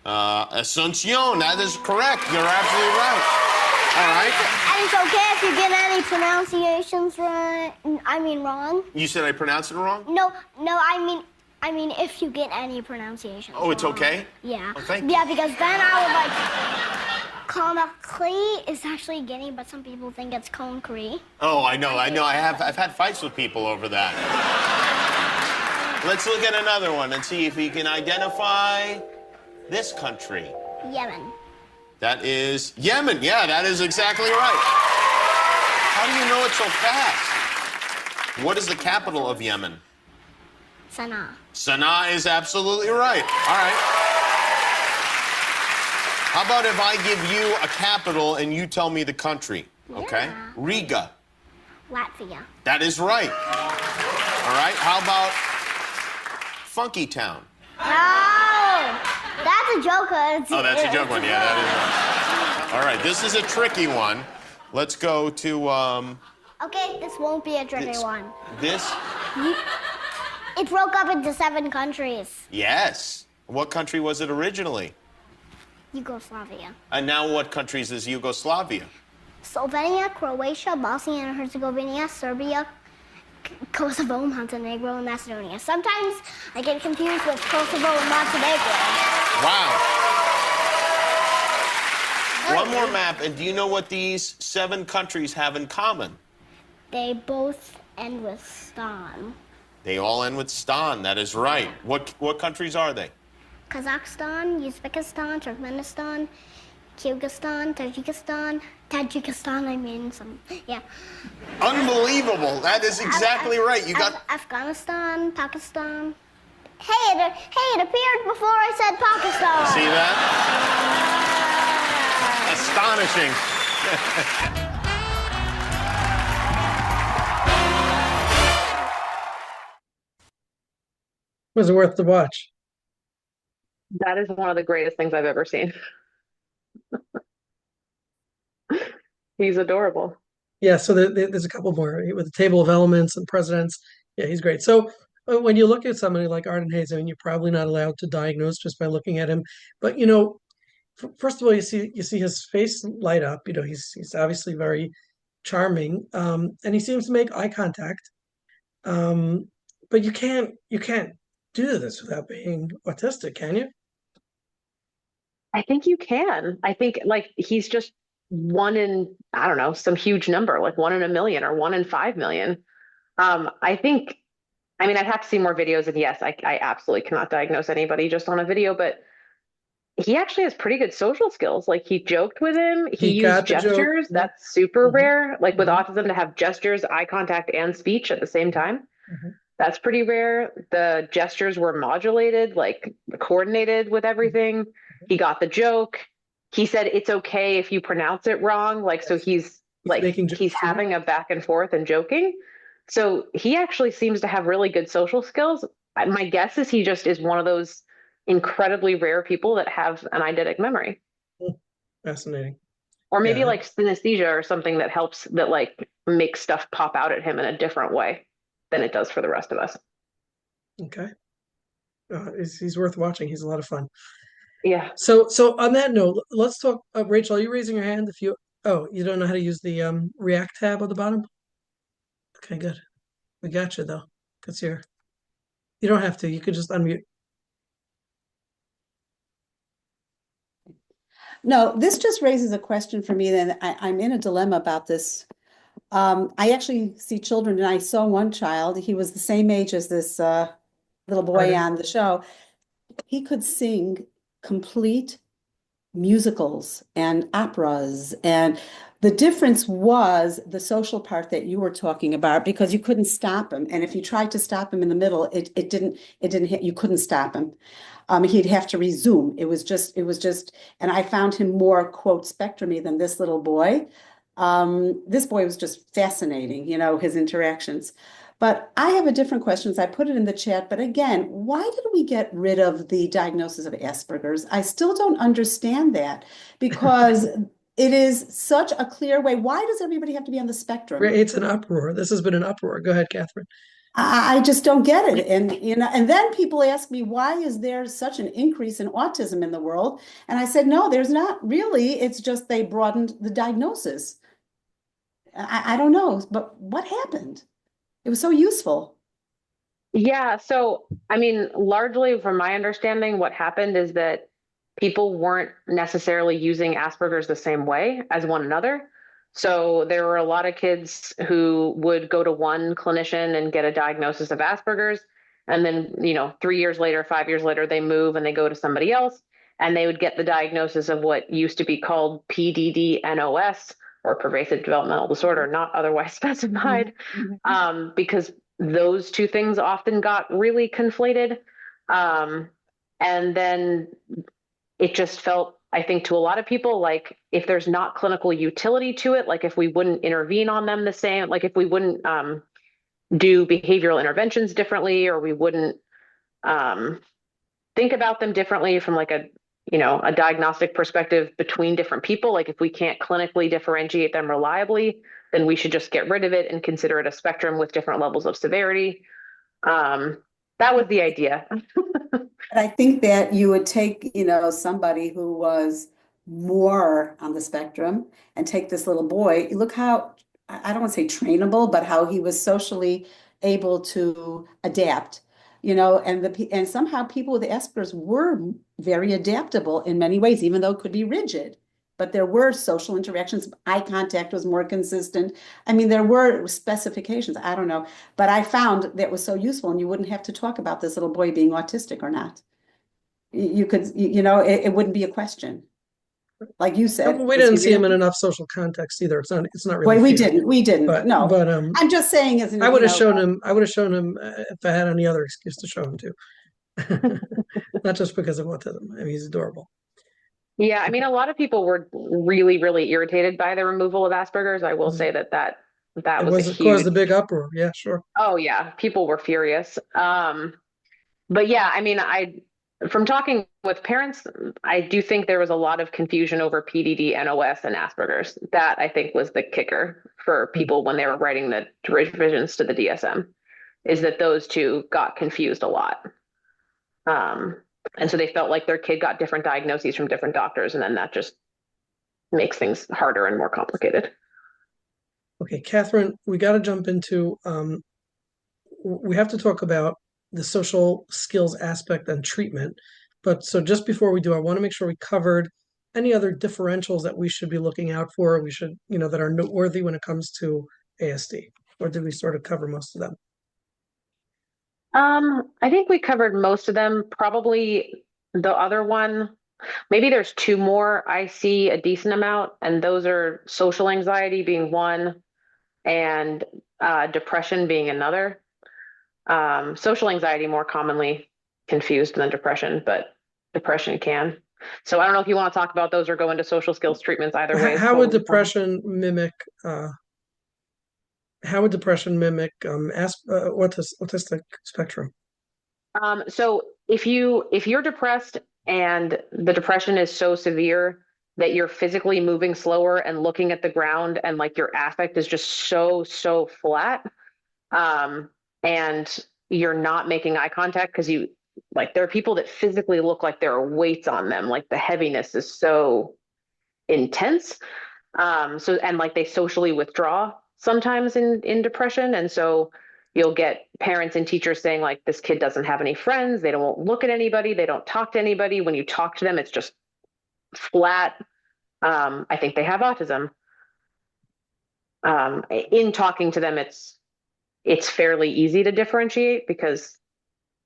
[SPEAKER 5] Asuncion. That is correct. You're absolutely right. All right.
[SPEAKER 6] And it's okay if you get any pronunciations right. I mean wrong.
[SPEAKER 5] You said I pronounced it wrong?
[SPEAKER 6] No. I mean if you get any pronunciations.
[SPEAKER 5] Oh, it's
[SPEAKER 6] wrong.
[SPEAKER 5] Okay?
[SPEAKER 6] Yeah.
[SPEAKER 5] Oh, thank you.
[SPEAKER 6] Yeah, because then I would like. Conakry is actually Guinea, but some people think it's Conakry.
[SPEAKER 5] Oh, I know. I've had fights with people over that. Let's look at another one and see if you can identify this country.
[SPEAKER 6] Yemen.
[SPEAKER 5] That is Yemen. Yeah, that is exactly right. How do you know it so fast? What is the capital of Yemen?
[SPEAKER 6] Sana'a.
[SPEAKER 5] Sana'a is absolutely right. All right. How about if I give you a capital and you tell me the country? Okay.
[SPEAKER 6] Yeah.
[SPEAKER 5] Riga.
[SPEAKER 6] Latvia.
[SPEAKER 5] That is right. All right. How about Funky Town?
[SPEAKER 6] Oh, that's a joke.
[SPEAKER 5] Oh, that's a joke one. Yeah, that is right. All right. This is a tricky one. Let's go to
[SPEAKER 6] Okay, this won't be a tricky one.
[SPEAKER 5] this.
[SPEAKER 6] It broke up into 7 countries.
[SPEAKER 5] Yes. What country was it originally?
[SPEAKER 6] Yugoslavia.
[SPEAKER 5] And now what countries is Yugoslavia?
[SPEAKER 6] Slovenia, Croatia, Bosnia and Herzegovina, Serbia, Kosovo, Montenegro, and Macedonia. Sometimes I get confused with Kosovo and Montenegro.
[SPEAKER 5] Wow. One more map, and do you know what these 7 countries have in common?
[SPEAKER 6] They both end with stan.
[SPEAKER 5] They all end with stan. That is right. What countries are they?
[SPEAKER 6] Kazakhstan, Uzbekistan, Turkmenistan, Kyrgyzstan, Tajikistan, yeah.
[SPEAKER 5] Unbelievable. That is exactly right. You got
[SPEAKER 6] Afghanistan, Pakistan, Hey, it appeared before I said Pakistan.
[SPEAKER 5] See that? Astonishing.
[SPEAKER 1] Was it worth the watch?
[SPEAKER 2] That is one of the greatest things I've ever seen. He's adorable.
[SPEAKER 1] Yeah, so there's a couple more with the table of elements and presidents. Yeah, he's great. So when you look at somebody like Arden Hayes, I mean, you're probably not allowed to diagnose just by looking at him. But first of all, you see his face light up. He's obviously very charming, and he seems to make eye contact. But you can't do this without being autistic, can you?
[SPEAKER 2] I think you can. I think like he's just one in, I don't know, some huge number, like 1 in 1 million or 1 in 5 million. I think, I mean, I'd have to see more videos, and yes, I absolutely cannot diagnose anybody just on a video, but he actually has pretty good social skills. Like he joked with him, he
[SPEAKER 1] He
[SPEAKER 2] used
[SPEAKER 1] got the joke.
[SPEAKER 2] gestures. That's super
[SPEAKER 1] Mhm.
[SPEAKER 2] rare. Like with
[SPEAKER 1] Mhm.
[SPEAKER 2] autism, to have gestures, eye contact, and speech at the same time.
[SPEAKER 1] Mhm.
[SPEAKER 2] That's pretty rare. The gestures were modulated, like coordinated with everything. He got the joke. He said it's okay if you pronounce it wrong. Like, so
[SPEAKER 1] Yes.
[SPEAKER 2] he's like,
[SPEAKER 1] making jokes.
[SPEAKER 2] he's having a back and forth and joking. So he actually seems to have really good social skills. My guess is he just is one of those incredibly rare people that have an eidetic memory,
[SPEAKER 1] Fascinating.
[SPEAKER 2] or maybe
[SPEAKER 1] Yeah.
[SPEAKER 2] like synesthesia or something that helps, that like makes stuff pop out at him in a different way than it does for the rest of us.
[SPEAKER 1] Okay. He's worth watching. He's a lot of fun.
[SPEAKER 2] Yeah.
[SPEAKER 1] So on that note, let's talk. Rachel, are you raising your hand? You don't know how to use the React tab at the bottom? Okay, good. We got you though, because you don't have to. You could just unmute.
[SPEAKER 7] No, this just raises a question for me. Then I'm in a dilemma about this. I actually see children, and I saw one child. He was the same age as this little boy
[SPEAKER 1] Arden.
[SPEAKER 7] on the show. He could sing complete musicals and operas, and the difference was the social part that you were talking about, because you couldn't stop him, and if you tried to stop him in the middle, it didn't hit. You couldn't stop him. He'd have to resume. It was just, and I found him more, quote, spectrumy than this little boy. This boy was just fascinating, his interactions. But I have a different question. So I put it in the chat. But again, why did we get rid of the diagnosis of Asperger's? I still don't understand that, because it is such a clear way. Why does everybody have to be on the spectrum?
[SPEAKER 1] It's an uproar. This has been an uproar. Go ahead, Catherine.
[SPEAKER 7] I just don't get it. And then people ask me, why is there such an increase in autism in the world? And I said, no, there's not really. It's just they broadened the diagnosis. I don't know, but what happened? It was so useful.
[SPEAKER 2] Yeah. So, I mean, largely from my understanding, what happened is that people weren't necessarily using Asperger's the same way as one another. So there were a lot of kids who would go to one clinician and get a diagnosis of Asperger's. And then, 3 years later, 5 years later, they move and they go to somebody else, and they would get the diagnosis of what used to be called PDD-NOS, or pervasive developmental disorder, not otherwise specified, because those two things often got really conflated. And then it just felt, I think, to a lot of people, like if there's not clinical utility to it, like if we wouldn't intervene on them the same, like if we wouldn't do behavioral interventions differently, or we wouldn't think about them differently from like a diagnostic perspective between different people, like if we can't clinically differentiate them reliably, then we should just get rid of it and consider it a spectrum with different levels of severity. That was the idea.
[SPEAKER 7] I think that you would take, somebody who was more on the spectrum and take this little boy. Look how, I don't want to say trainable, but how he was socially able to adapt, and somehow people with Asperger's were very adaptable in many ways, even though it could be rigid. But there were social interactions. Eye contact was more consistent. I mean, there were specifications. I don't know. But I found that was so useful, and you wouldn't have to talk about this little boy being autistic or not. You could, it wouldn't be a question. Like you said.
[SPEAKER 1] We didn't see him in enough social context either. It's not really
[SPEAKER 7] Well, we
[SPEAKER 1] fair.
[SPEAKER 7] didn't.
[SPEAKER 1] But
[SPEAKER 7] No.
[SPEAKER 1] but
[SPEAKER 7] I'm just saying, as
[SPEAKER 1] I would have shown him if I had any other excuse to show him to. Not just because of autism. I mean, he's adorable.
[SPEAKER 2] Yeah, I mean, a lot of people were really, really irritated by the removal of Asperger's. I will say that
[SPEAKER 1] It
[SPEAKER 2] was a
[SPEAKER 1] was, it caused a
[SPEAKER 2] huge.
[SPEAKER 1] big uproar. Yeah, sure.
[SPEAKER 2] Oh yeah, people were furious. But yeah, I mean, from talking with parents, I do think there was a lot of confusion over PDD, NOS, and Asperger's. That I think was the kicker for people when they were writing the revisions to the DSM, is that those two got confused a lot. And so they felt like their kid got different diagnoses from different doctors, and then that just makes things harder and more complicated.
[SPEAKER 1] Okay, Catherine, we got to jump into, we have to talk about the social skills aspect and treatment. But so just before we do, I want to make sure we covered any other differentials that we should be looking out for, we should, that are noteworthy when it comes to ASD, or did we sort of cover most of them?
[SPEAKER 2] I think we covered most of them. Probably the other one, maybe there's two more I see a decent amount, and those are social anxiety being one and depression being another. Social anxiety more commonly confused than depression, but depression can. So I don't know if you want to talk about those or go into social skills treatments. Either way is
[SPEAKER 1] How would
[SPEAKER 2] totally fine.
[SPEAKER 1] depression mimic, autistic spectrum?
[SPEAKER 2] So if you're depressed and the depression is so severe that you're physically moving slower and looking at the ground and like your affect is just so flat, and you're not making eye contact because you like there are people that physically look like there are weights on them, like the heaviness is so intense. So and like they socially withdraw sometimes in depression, and so you'll get parents and teachers saying like this kid doesn't have any friends, they don't look at anybody, they don't talk to anybody. When you talk to them, it's just flat. I think they have autism. In talking to them, it's fairly easy to differentiate because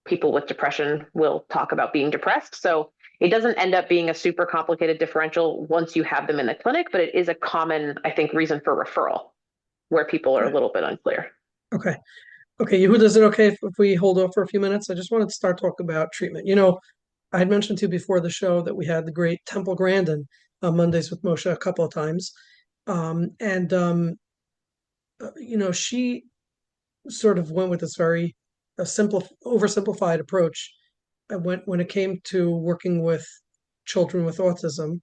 [SPEAKER 2] people with depression will talk about being depressed. So it doesn't end up being a super complicated differential once you have them in the clinic, but it is a common, I think, reason for referral where people are a little bit unclear.
[SPEAKER 1] Okay. Okay, Yehuda, is it okay if we hold off for a few minutes? I just wanted to start talking about treatment. I had mentioned to you before the show that we had the great Temple Grandin on Mondays with Moshe a couple of times. She sort of went with this very oversimplified approach when it came to working with children with autism.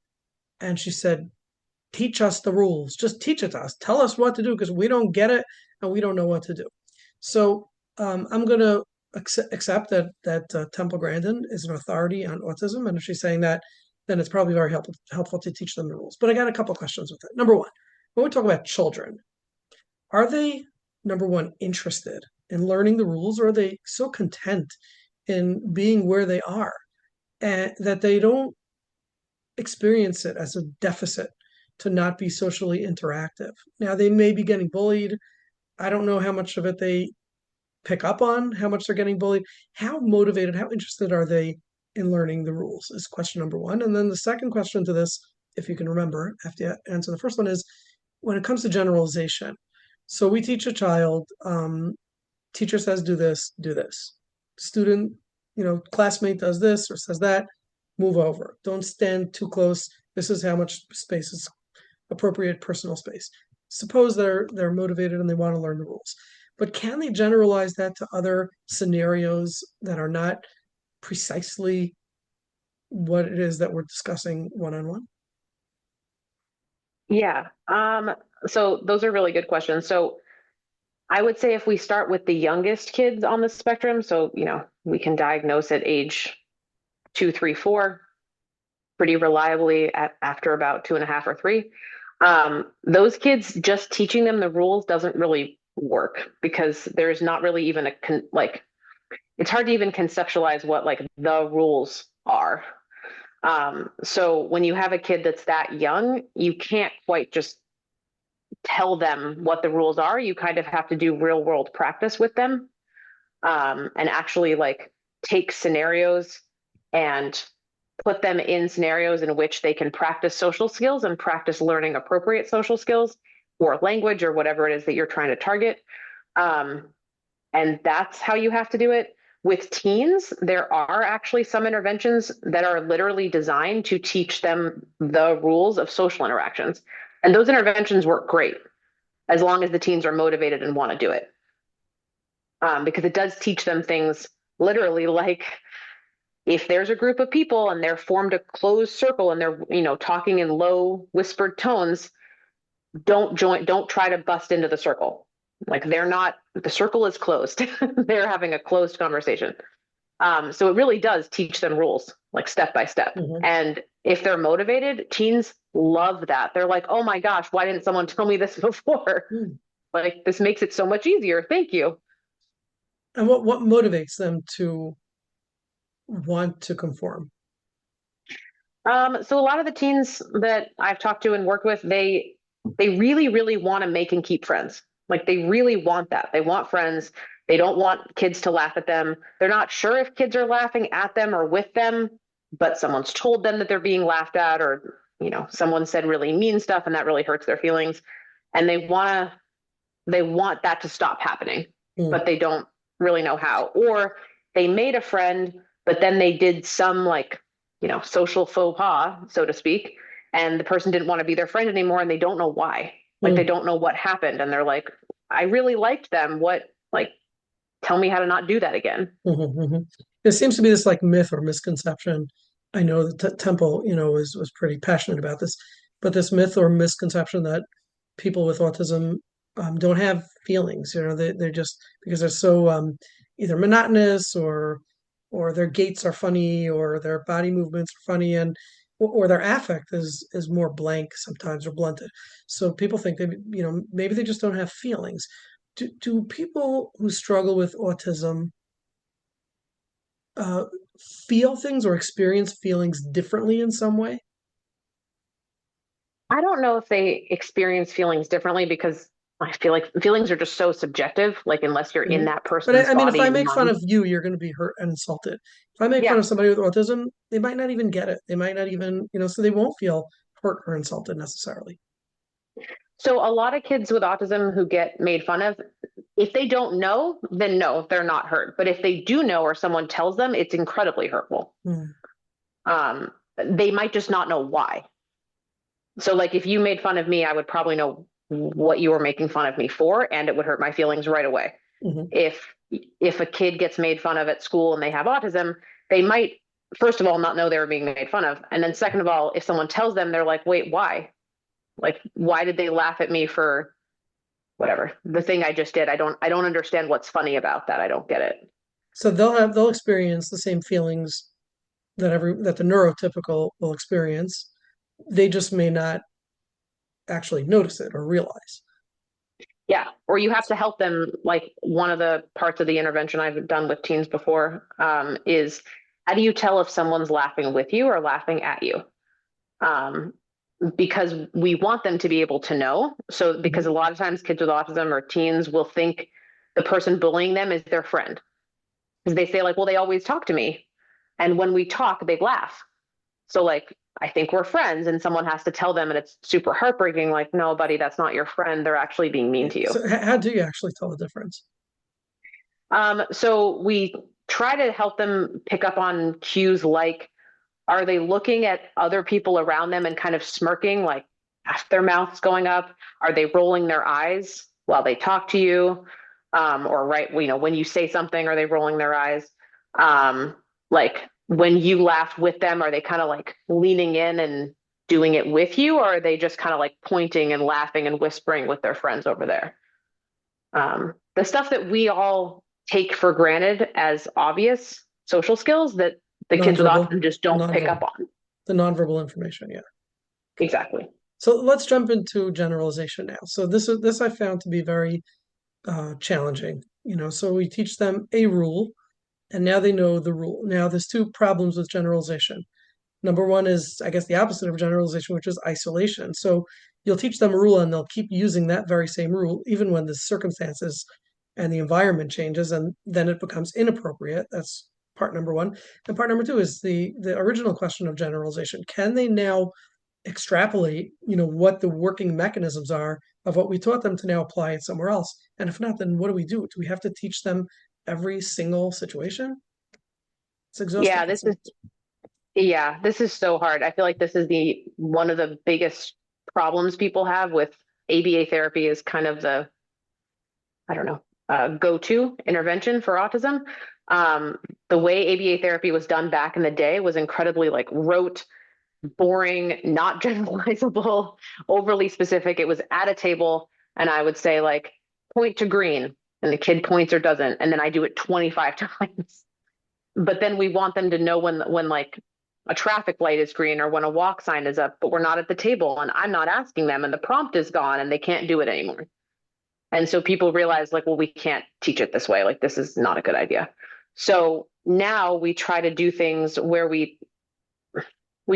[SPEAKER 1] And she said, teach us the rules. Just teach it to us. Tell us what to do because we don't get it and we don't know what to do. So I'm going to accept that Temple Grandin is an authority on autism, and if she's saying that, then it's probably very helpful to teach them the rules. But I got a couple of questions with it. Number one, when we talk about children, are they, number one, interested in learning the rules, or are they so content in being where they are and that they don't experience it as a deficit to not be socially interactive? Now, they may be getting bullied. I don't know how much of it they pick up on, how much they're getting bullied. How motivated, how interested are they in learning the rules is question number one. And then the second question to this, if you can remember, after you answer the first one, is when it comes to generalization. So we teach a child, teacher says, do this, do this. Student, classmate does this or says that, move over. Don't stand too close. This is how much space is appropriate personal space. Suppose they're motivated and they want to learn the rules. But can they generalize that to other scenarios that are not precisely what it is that we're discussing one-on-one?
[SPEAKER 2] Yeah. So those are really good questions. So I would say if we start with the youngest kids on the spectrum, so, we can diagnose at age 2, 3, 4 pretty reliably after about 2.5 or 3. Those kids, just teaching them the rules doesn't really work because there's not really even it's hard to even conceptualize what like the rules are. So when you have a kid that's that young, you can't quite just tell them what the rules are. You kind of have to do real world practice with them, and actually like take scenarios and put them in scenarios in which they can practice social skills and practice learning appropriate social skills or language or whatever it is that you're trying to target. And that's how you have to do it. With teens, there are actually some interventions that are literally designed to teach them the rules of social interactions. And those interventions work great as long as the teens are motivated and want to do it. Because it does teach them things literally like if there's a group of people and they're formed a closed circle and they're, talking in low whispered tones, don't try to bust into the circle. Like the circle is closed. They're having a closed conversation. So it really does teach them rules, like step by step.
[SPEAKER 1] Mhm.
[SPEAKER 2] And if they're motivated, teens love that. They're like, oh my gosh, why didn't someone tell me this before?
[SPEAKER 1] Mm.
[SPEAKER 2] Like, this makes it so much easier. Thank you.
[SPEAKER 1] And what motivates them to want to conform?
[SPEAKER 2] So a lot of the teens that I've talked to and worked with, they really, really want to make and keep friends. Like they really want that. They want friends. They don't want kids to laugh at them. They're not sure if kids are laughing at them or with them, but someone's told them that they're being laughed at, or someone said really mean stuff and that really hurts their feelings. And they want that to stop happening,
[SPEAKER 1] Mm.
[SPEAKER 2] but they don't really know how. Or they made a friend, but then they did some social faux pas, so to speak, and the person didn't want to be their friend anymore and they don't know why. Like they don't know what happened and they're like, I really liked them. Tell me how to not do that again.
[SPEAKER 1] Mhm, mhm. There seems to be this like myth or misconception. I know that Temple, was pretty passionate about this, but this myth or misconception that people with autism don't have feelings. They're just because they're so either monotonous or their gaits are funny or their body movements are funny and or their affect is more blank sometimes or blunted. So people think maybe they just don't have feelings. Do people who struggle with autism uh, feel things or experience feelings differently in some way?
[SPEAKER 2] I don't know if they experience feelings differently because I feel like feelings are just so subjective, like unless you're in
[SPEAKER 1] Mhm.
[SPEAKER 2] that
[SPEAKER 1] But
[SPEAKER 2] person's
[SPEAKER 1] I mean, if
[SPEAKER 2] body
[SPEAKER 1] I
[SPEAKER 2] and
[SPEAKER 1] make fun
[SPEAKER 2] mind.
[SPEAKER 1] of you, you're going to be hurt and insulted. If I make fun
[SPEAKER 2] Yeah.
[SPEAKER 1] of somebody with autism, they might not even get it. They might not even, so they won't feel hurt or insulted necessarily.
[SPEAKER 2] So a lot of kids with autism who get made fun of, if they don't know, then no, they're not hurt. But if they do know or someone tells them, it's incredibly hurtful.
[SPEAKER 1] Mm.
[SPEAKER 2] They might just not know why. So like if you made fun of me, I would probably know what you were making fun of me for, and it would hurt my feelings right away.
[SPEAKER 1] Mhm.
[SPEAKER 2] If a kid gets made fun of at school and they have autism, they might first of all not know they were being made fun of, and then second of all, if someone tells them, they're like, wait, why? Like, why did they laugh at me for whatever the thing I just did? I don't understand what's funny about that. I don't get it.
[SPEAKER 1] So they'll experience the same feelings that the neurotypical will experience. They just may not actually notice it or realize.
[SPEAKER 2] Yeah. Or you have to help them. Like one of the parts of the intervention I've done with teens before is how do you tell if someone's laughing with you or laughing at you? Because we want them to be able to know. So, because a lot of times kids with autism or teens will think the person bullying them is their friend. Because they say, like, well, they always talk to me. And when we talk, they laugh. So, like, I think we're friends, and someone has to tell them, and it's super heartbreaking. Like, no, buddy, that's not your friend. They're actually being mean to you.
[SPEAKER 1] So how do you actually tell the difference?
[SPEAKER 2] So we try to help them pick up on cues like, are they looking at other people around them and kind of smirking, like their mouth's going up? Are they rolling their eyes while they talk to you? Or right, when you say something, are they rolling their eyes? Like when you laugh with them, are they kind of like leaning in and doing it with you? Or are they just kind of like pointing and laughing and whispering with their friends over there? The stuff that we all take for granted as obvious social skills that the kids with
[SPEAKER 1] Nonverbal,
[SPEAKER 2] autism just don't pick
[SPEAKER 1] nonverbal,
[SPEAKER 2] up on.
[SPEAKER 1] the nonverbal information. Yeah.
[SPEAKER 2] Exactly.
[SPEAKER 1] So let's jump into generalization now. So this I found to be very challenging. So we teach them a rule, and now they know the rule. Now there's two problems with generalization. Number one is, I guess, the opposite of generalization, which is isolation. So you'll teach them a rule, and they'll keep using that very same rule, even when the circumstances and the environment changes, and then it becomes inappropriate. That's part number one. And part number two is the original question of generalization. Can they now extrapolate, what the working mechanisms are of what we taught them to now apply it somewhere else? And if not, then what do we do? Do we have to teach them every single situation? It's
[SPEAKER 2] Yeah,
[SPEAKER 1] exhausting.
[SPEAKER 2] this is so hard. I feel like this is the one of the biggest problems people have with ABA therapy is kind of the, I don't know, go-to intervention for autism. The way ABA therapy was done back in the day was incredibly like rote, boring, not generalizable, overly specific. It was at a table, and I would say like point to green, and the kid points or doesn't, and then I do it 25 times. But then we want them to know when like a traffic light is green or when a walk sign is up, but we're not at the table and I'm not asking them and the prompt is gone and they can't do it anymore. And so people realize like, well, we can't teach it this way. Like this is not a good idea. So now we try to do things where we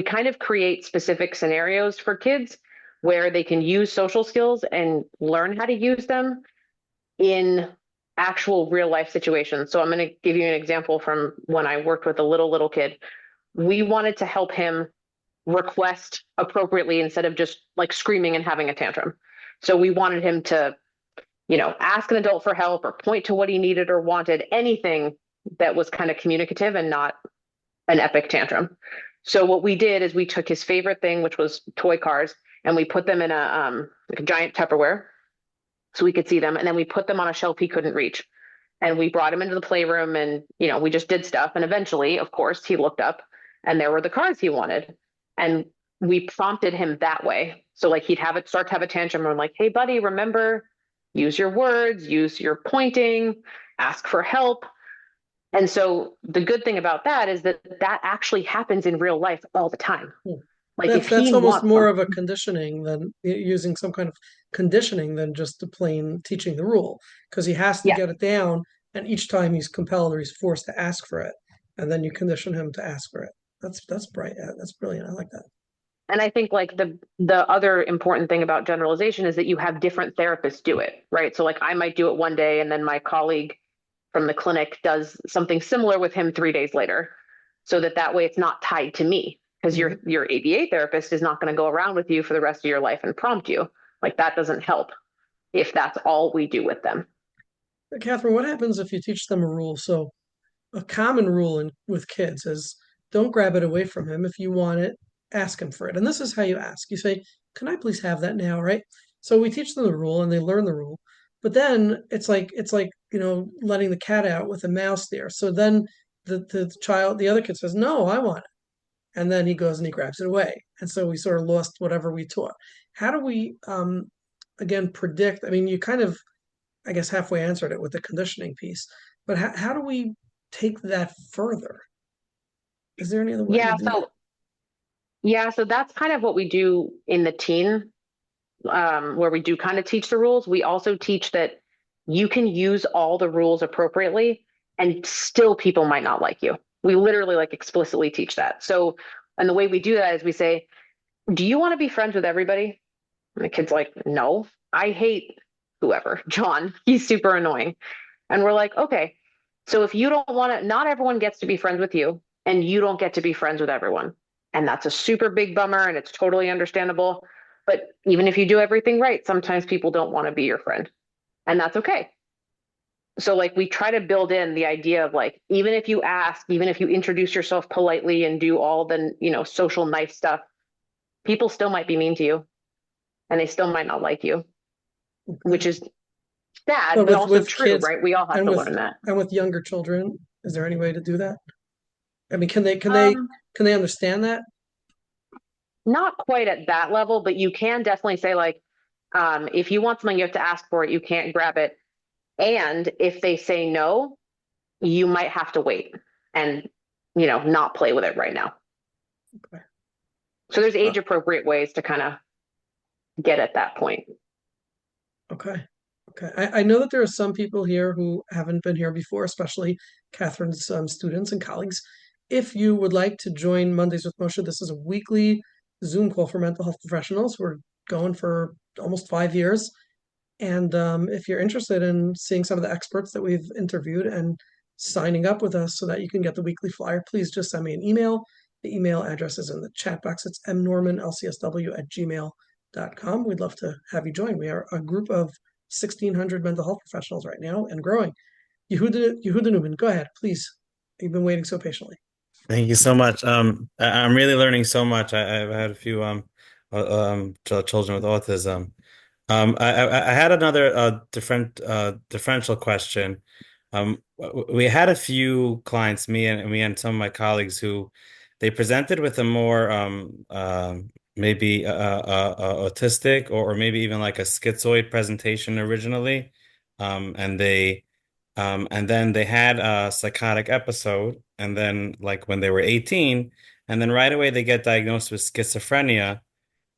[SPEAKER 2] kind of create specific scenarios for kids where they can use social skills and learn how to use them in actual real life situations. So I'm going to give you an example from when I worked with a little kid. We wanted to help him request appropriately instead of just like screaming and having a tantrum. So we wanted him to, ask an adult for help or point to what he needed or wanted, anything that was kind of communicative and not an epic tantrum. So what we did is we took his favorite thing, which was toy cars, and we put them in like a giant Tupperware so we could see them. And then we put them on a shelf he couldn't reach. And we brought him into the playroom and, we just did stuff. And eventually, of course, he looked up and there were the cars he wanted. And we prompted him that way. So like he'd start to have a tantrum and like, hey, buddy, remember, use your words, use your pointing, ask for help. And so the good thing about that is that actually happens in real life all the time. Like
[SPEAKER 1] that's almost more of a conditioning than using some kind of conditioning than just the plain teaching the rule, because he has to get it down, and each time he's compelled or he's forced to ask for it, and then you condition him to ask for it. That's bright. That's brilliant. I like that.
[SPEAKER 2] And I think like the other important thing about generalization is that you have different therapists do it, right? So like I might do it one day and then my colleague from the clinic does something similar with him 3 days later, so that way it's not tied to me. Because your ABA therapist is not going to go around with you for the rest of your life and prompt you. Like that doesn't help if that's all we do with them.
[SPEAKER 1] Katherine, what happens if you teach them a rule? So a common rule with kids is don't grab it away from him. If you want it, ask him for it. And this is how you ask. You say, can I please have that now, right? So we teach them the rule and they learn the rule. But then it's like letting the cat out with a mouse there. So then the other kid says, no, I want it. And then he goes and he grabs it away. And so we sort of lost whatever we taught. How do we, again, predict? I mean, you kind of, I guess, halfway answered it with the conditioning piece, but how do we take that further? Is there any other way to do that?
[SPEAKER 2] Yeah, so that's kind of what we do in the teen, where we do kind of teach the rules. We also teach that you can use all the rules appropriately and still people might not like you. We literally like explicitly teach that. So, and the way we do that is we say, do you want to be friends with everybody? And the kid's like, no, I hate whoever, John, he's super annoying. And we're like, okay, so if you don't want to, not everyone gets to be friends with you and you don't get to be friends with everyone. And that's a super big bummer and it's totally understandable. But even if you do everything right, sometimes people don't want to be your friend and that's okay. So like we try to build in the idea of like, even if you ask, even if you introduce yourself politely and do all the, social nice stuff, people still might be mean to you and they still might not like you, which is sad, but also true, kids, right? We all have to learn that.
[SPEAKER 1] And with younger children, is there any way to do that? I mean, can they understand that?
[SPEAKER 2] Not quite at that level, but you can definitely say like, if you want something, you have to ask for it. You can't grab it. And if they say no, you might have to wait and, not play with it right now. Okay. So there's age appropriate ways to kind of get at that point.
[SPEAKER 1] Okay. I know that there are some people here who haven't been here before, especially Katherine's students and colleagues. If you would like to join Mondays with Moshe, this is a weekly Zoom call for mental health professionals. We're going for almost 5 years. And if you're interested in seeing some of the experts that we've interviewed and signing up with us so that you can get the weekly flyer, please just send me an email. The email address is in the chat box. It's mnormanlcsw@gmail.com. We'd love to have you join. We are a group of 1,600 mental health professionals right now and growing. Yehuda Newman, go ahead, please. You've been waiting so patiently.
[SPEAKER 8] Thank you so much. I'm really learning so much. I've had a few children with autism. I had another differential question. We had a few clients, me and some of my colleagues, who they presented with a more maybe autistic or maybe even like a schizoid presentation originally, and then they had a psychotic episode, and then like when they were 18, and then right away they get diagnosed with schizophrenia.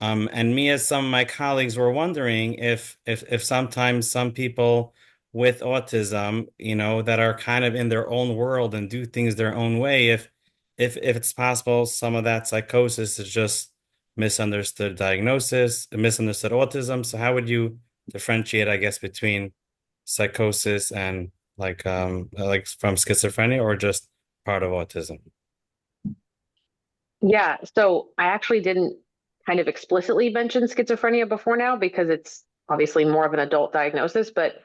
[SPEAKER 8] And me, as some of my colleagues, were wondering if sometimes some people with autism, that are kind of in their own world and do things their own way, if it's possible some of that psychosis is just misunderstood diagnosis, misunderstood autism. So how would you differentiate, I guess, between psychosis and like from schizophrenia or just part of autism?
[SPEAKER 2] Yeah, so I actually didn't kind of explicitly mention schizophrenia before now because it's obviously more of an adult diagnosis, but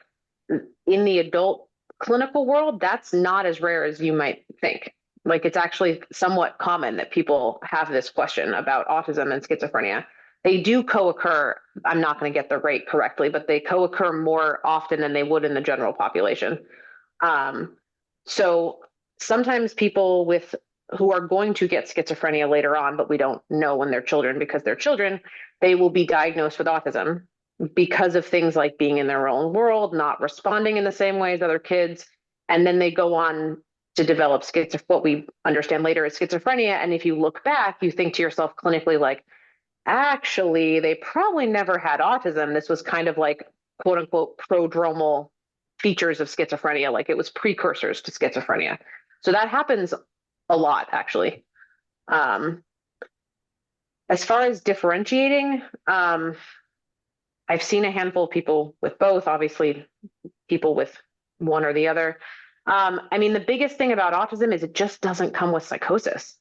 [SPEAKER 2] in the adult clinical world, that's not as rare as you might think. Like it's actually somewhat common that people have this question about autism and schizophrenia. They do co-occur. I'm not going to get the rate correctly, but they co-occur more often than they would in the general population. So sometimes people who are going to get schizophrenia later on, but we don't know when they're children because they're children, they will be diagnosed with autism because of things like being in their own world, not responding in the same way as other kids. And then they go on to develop what we understand later as schizophrenia. And if you look back, you think to yourself clinically, like, actually, they probably never had autism. This was kind of like, quote unquote, prodromal features of schizophrenia, like it was precursors to schizophrenia. So that happens a lot, actually. As far as differentiating, I've seen a handful of people with both, obviously, people with one or the other. I mean, the biggest thing about autism is it just doesn't come with psychosis,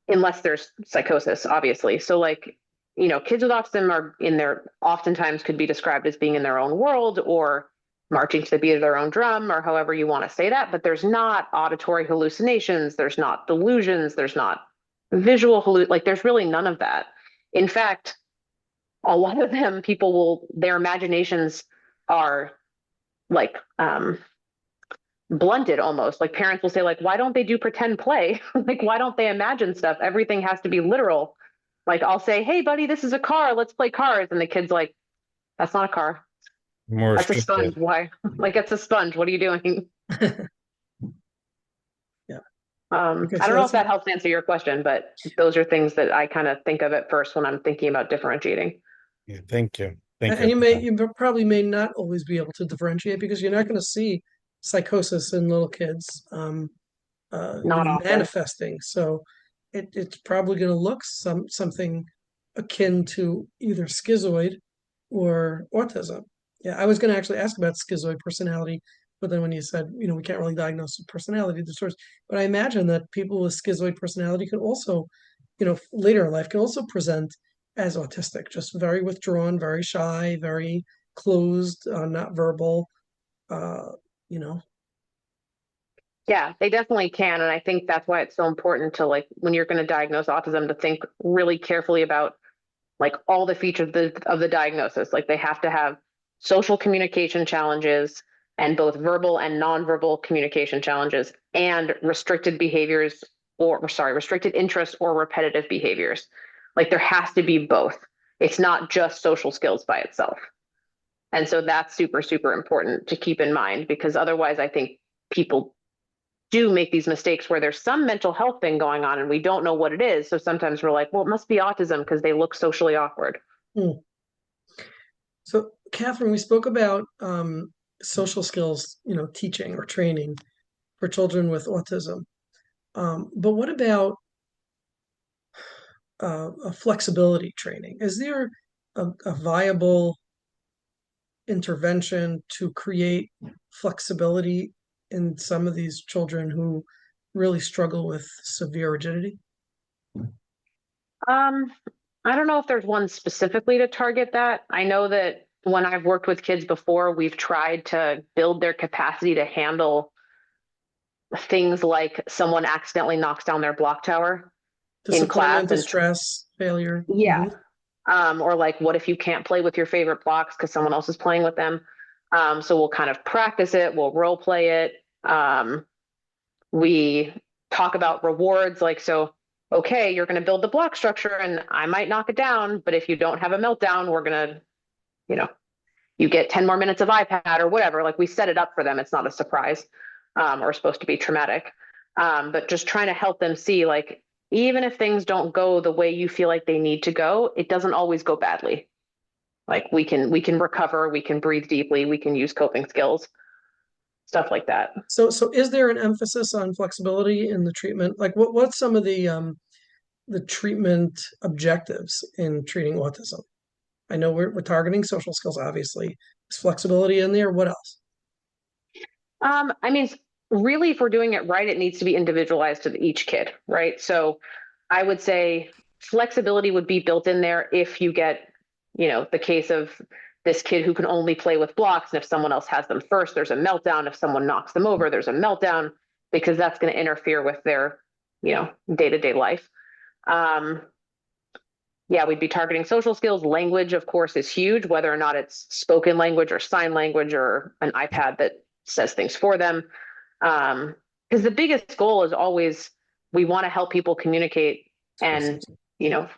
[SPEAKER 2] unless there's psychosis, obviously. So, like, kids with autism oftentimes could be described as being in their own world or marching to the beat of their own drum, or however you want to say that. But there's not auditory hallucinations, there's not delusions, there's not there's really none of that. In fact, a lot of them, their imaginations are like blunted almost. Like parents will say, like, why don't they do pretend play? Like, why don't they imagine stuff? Everything has to be literal. Like, I'll say, hey, buddy, this is a car. Let's play cars. And the kid's like, that's not a car.
[SPEAKER 8] More
[SPEAKER 2] That's a
[SPEAKER 8] restrictive.
[SPEAKER 2] sponge. Why? Like, it's a sponge. What are you doing?
[SPEAKER 1] Yeah.
[SPEAKER 2] I
[SPEAKER 1] so
[SPEAKER 2] don't know if that helps answer your question, but those are things that I kind of think of at first when I'm thinking about differentiating.
[SPEAKER 8] Yeah, thank you. Thank
[SPEAKER 1] And
[SPEAKER 8] you.
[SPEAKER 1] you probably may not always be able to differentiate because you're not going to see psychosis in little kids,
[SPEAKER 2] Not often.
[SPEAKER 1] manifesting. So it's probably going to look something akin to either schizoid or autism. Yeah, I was going to actually ask about schizoid personality, but then when you said, we can't really diagnose with personality disorders, but I imagine that people with schizoid personality could also, later in life can also present as autistic, just very withdrawn, very shy, very closed, not verbal, uh, you know.
[SPEAKER 2] Yeah, they definitely can. And I think that's why it's so important to, like, when you're going to diagnose autism, to think really carefully about like all the features of the diagnosis. Like they have to have social communication challenges and both verbal and nonverbal communication challenges and restricted behaviors restricted interests or repetitive behaviors. Like there has to be both. It's not just social skills by itself. And so that's super, super important to keep in mind because otherwise I think people do make these mistakes where there's some mental health thing going on and we don't know what it is. So sometimes we're like, well, it must be autism because they look socially awkward.
[SPEAKER 1] So, Catherine, we spoke about social skills, teaching or training for children with autism. But what about a flexibility training? Is there a viable intervention to create flexibility in some of these children who really struggle with severe rigidity?
[SPEAKER 2] I don't know if there's one specifically to target that. I know that when I've worked with kids before, we've tried to build their capacity to handle things like someone accidentally knocks down their block tower in class
[SPEAKER 1] Disappointment,
[SPEAKER 2] and
[SPEAKER 1] distress, failure.
[SPEAKER 2] yeah. Or like, what if you can't play with your favorite blocks because someone else is playing with them? So we'll kind of practice it, we'll role play it. We talk about rewards, like, so, okay, you're going to build the block structure and I might knock it down, but if you don't have a meltdown, we're going to, you know, you get 10 more minutes of iPad or whatever. Like we set it up for them. It's not a surprise or supposed to be traumatic. But just trying to help them see, like, even if things don't go the way you feel like they need to go, it doesn't always go badly. Like we can recover, we can breathe deeply, we can use coping skills, stuff like that.
[SPEAKER 1] So is there an emphasis on flexibility in the treatment? Like what's some of the treatment objectives in treating autism? I know we're targeting social skills, obviously. Is flexibility in there? What else?
[SPEAKER 2] I mean, really, if we're doing it right, it needs to be individualized to each kid, right? So I would say flexibility would be built in there if you get, you know, the case of this kid who can only play with blocks. And if someone else has them first, there's a meltdown. If someone knocks them over, there's a meltdown because that's going to interfere with their, you know, day-to-day life. Yeah, we'd be targeting social skills. Language, of course, is huge, whether or not it's spoken language or sign language or an iPad that says things for them. Because the biggest goal is always we want to help people communicate and, you know,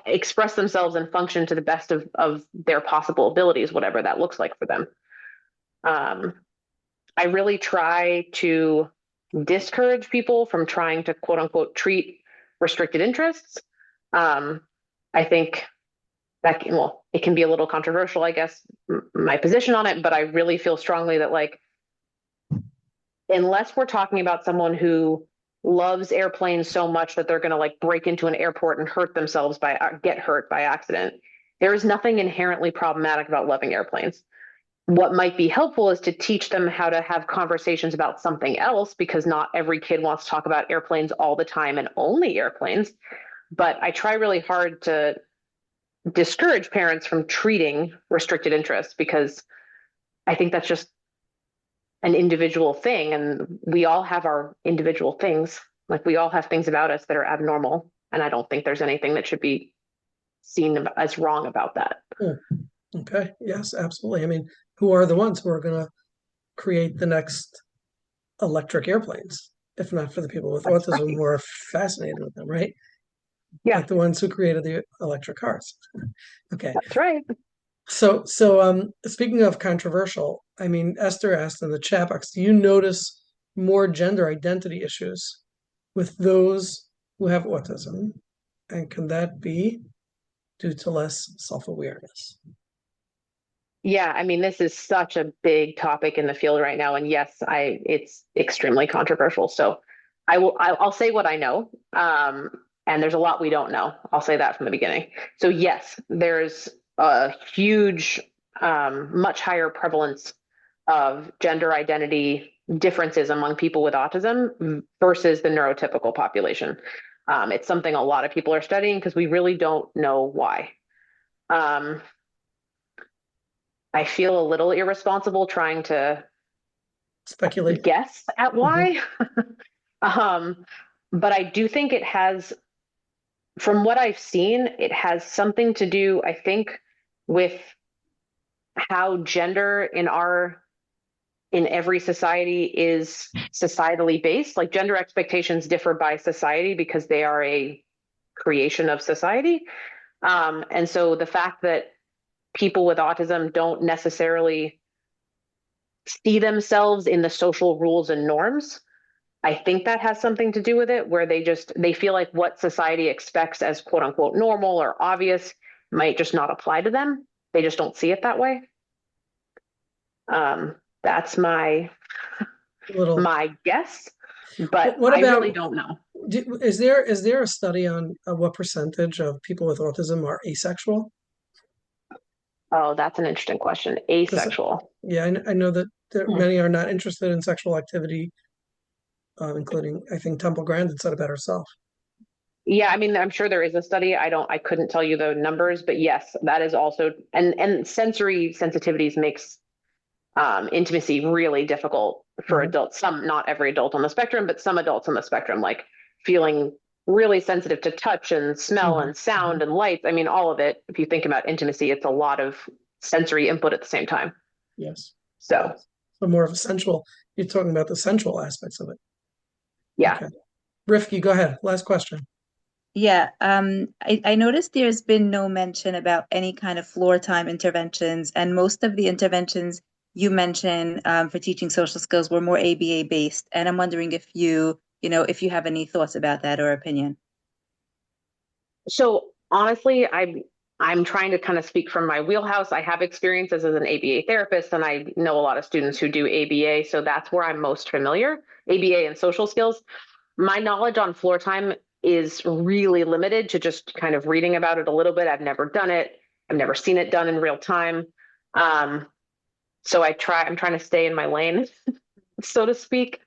[SPEAKER 2] express themselves and function to the best of their possible abilities, whatever that looks like for them. I really try to discourage people from trying to quote unquote treat restricted interests. I think that, well, it can be a little controversial, I guess, my position on it, but I really feel strongly that, like, unless we're talking about someone who loves airplanes so much that they're going to like break into an airport and hurt themselves get hurt by accident, there is nothing inherently problematic about loving airplanes. What might be helpful is to teach them how to have conversations about something else, because not every kid wants to talk about airplanes all the time and only airplanes. But I try really hard to discourage parents from treating restricted interests, because I think that's just an individual thing, and we all have our individual things. Like we all have things about us that are abnormal, and I don't think there's anything that should be seen as wrong about that.
[SPEAKER 1] Okay, yes, absolutely. I mean, who are the ones who are going to create the next electric airplanes, if not for the people with
[SPEAKER 2] That's
[SPEAKER 1] autism
[SPEAKER 2] right.
[SPEAKER 1] who are fascinated with them, right?
[SPEAKER 2] Yeah,
[SPEAKER 1] Like the ones who created the electric cars. Okay.
[SPEAKER 2] that's right.
[SPEAKER 1] So speaking of controversial, I mean, Esther asked in the chat box, do you notice more gender identity issues with those who have autism? And can that be due to less self-awareness?
[SPEAKER 2] Yeah, I mean, this is such a big topic in the field right now, and yes, it's extremely controversial. So I'll say what I know, and there's a lot we don't know. I'll say that from the beginning. So yes, there's a huge, much higher prevalence of gender identity differences among people with autism versus the neurotypical population. It's something a lot of people are studying because we really don't know why. I feel a little irresponsible trying to
[SPEAKER 1] Speculate.
[SPEAKER 2] guess at why. But I do think it has, from what I've seen, it has something to do, I think, with how gender in every society is societally based. Like gender expectations differ by society because they are a creation of society. And so the fact that people with autism don't necessarily see themselves in the social rules and norms, I think that has something to do with it, where they feel like what society expects as quote unquote normal or obvious might just not apply to them. They just don't see it that way. That's my guess, but
[SPEAKER 1] What
[SPEAKER 2] I
[SPEAKER 1] about,
[SPEAKER 2] really don't know.
[SPEAKER 1] is there a study on what percentage of people with autism are asexual?
[SPEAKER 2] Oh, that's an interesting question. Asexual.
[SPEAKER 1] Yeah, I know that many are not interested in sexual activity, including, I think, Temple Grandin said it about herself.
[SPEAKER 2] Yeah, I mean, I'm sure there is a study. I couldn't tell you the numbers, but yes, that is also, and sensory sensitivities makes intimacy really difficult for adults. Some, not every adult on the spectrum, but some adults on the spectrum, like feeling really sensitive to touch and smell and sound and lights. I mean, all of it. If you think about intimacy, it's a lot of sensory input at the same time.
[SPEAKER 1] Yes.
[SPEAKER 2] So,
[SPEAKER 1] So more of a sensual, you're talking about the sensual aspects of it.
[SPEAKER 2] yeah.
[SPEAKER 1] Okay. Rifki, go ahead. Last question.
[SPEAKER 4] Yeah, I noticed there's been no mention about any kind of floor time interventions, and most of the interventions you mentioned for teaching social skills were more ABA based. And I'm wondering if if you have any thoughts about that or opinion.
[SPEAKER 2] So honestly, I'm trying to kind of speak from my wheelhouse. I have experiences as an ABA therapist, and I know a lot of students who do ABA, so that's where I'm most familiar, ABA and social skills. My knowledge on floor time is really limited to just kind of reading about it a little bit. I've never done it. I've never seen it done in real time. So I'm trying to stay in my lane, so to speak.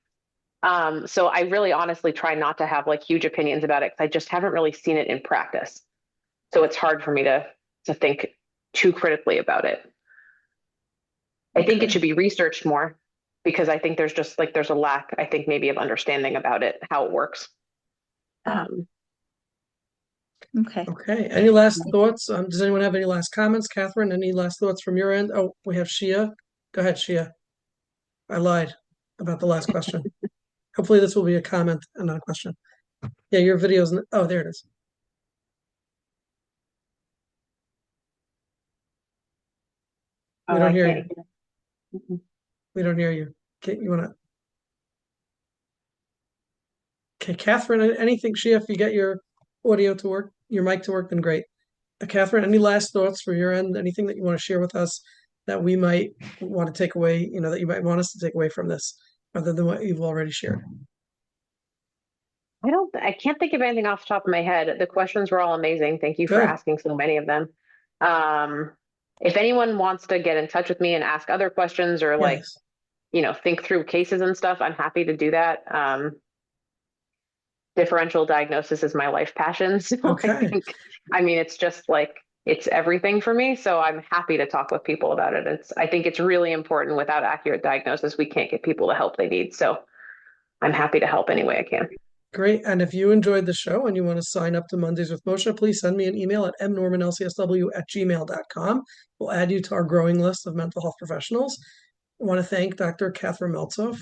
[SPEAKER 2] So I really honestly try not to have like huge opinions about it because I just haven't really seen it in practice. So it's hard for me to think too critically about it. I think it should be researched more because I think there's a lack, I think maybe of understanding about it, how it works.
[SPEAKER 4] Okay.
[SPEAKER 1] Okay. Any last thoughts? Does anyone have any last comments? Catherine, any last thoughts from your end? Oh, we have Shia. Go ahead, Shia. I lied about the last question. Hopefully this will be a comment and not a question. Yeah, your video's, oh, there it is. We don't hear you. We don't hear you. Okay, you wanna? Okay, Catherine, anything, Shia, if you get your audio to work, your mic to work, then great. Catherine, any last thoughts from your end? Anything that you want to share with us that we might want to take away, that you might want us to take away from this, other than what you've already shared?
[SPEAKER 2] I can't think of anything off the top of my head. The questions were all amazing. Thank you for
[SPEAKER 1] Good.
[SPEAKER 2] asking so many of them. If anyone wants to get in touch with me and ask other questions or
[SPEAKER 1] Yes.
[SPEAKER 2] think through cases and stuff, I'm happy to do that. Differential diagnosis is my life passion. So
[SPEAKER 1] Okay.
[SPEAKER 2] it's just like, it's everything for me. So I'm happy to talk with people about it. I think it's really important. Without accurate diagnosis, we can't get people the help they need. So I'm happy to help any way I can.
[SPEAKER 1] Great. And if you enjoyed the show and you want to sign up to Mondays with Moshe, please send me an email at mnormanlcsw@gmail.com. We'll add you to our growing list of mental health professionals. I want to thank Dr. Katherine Meltzoff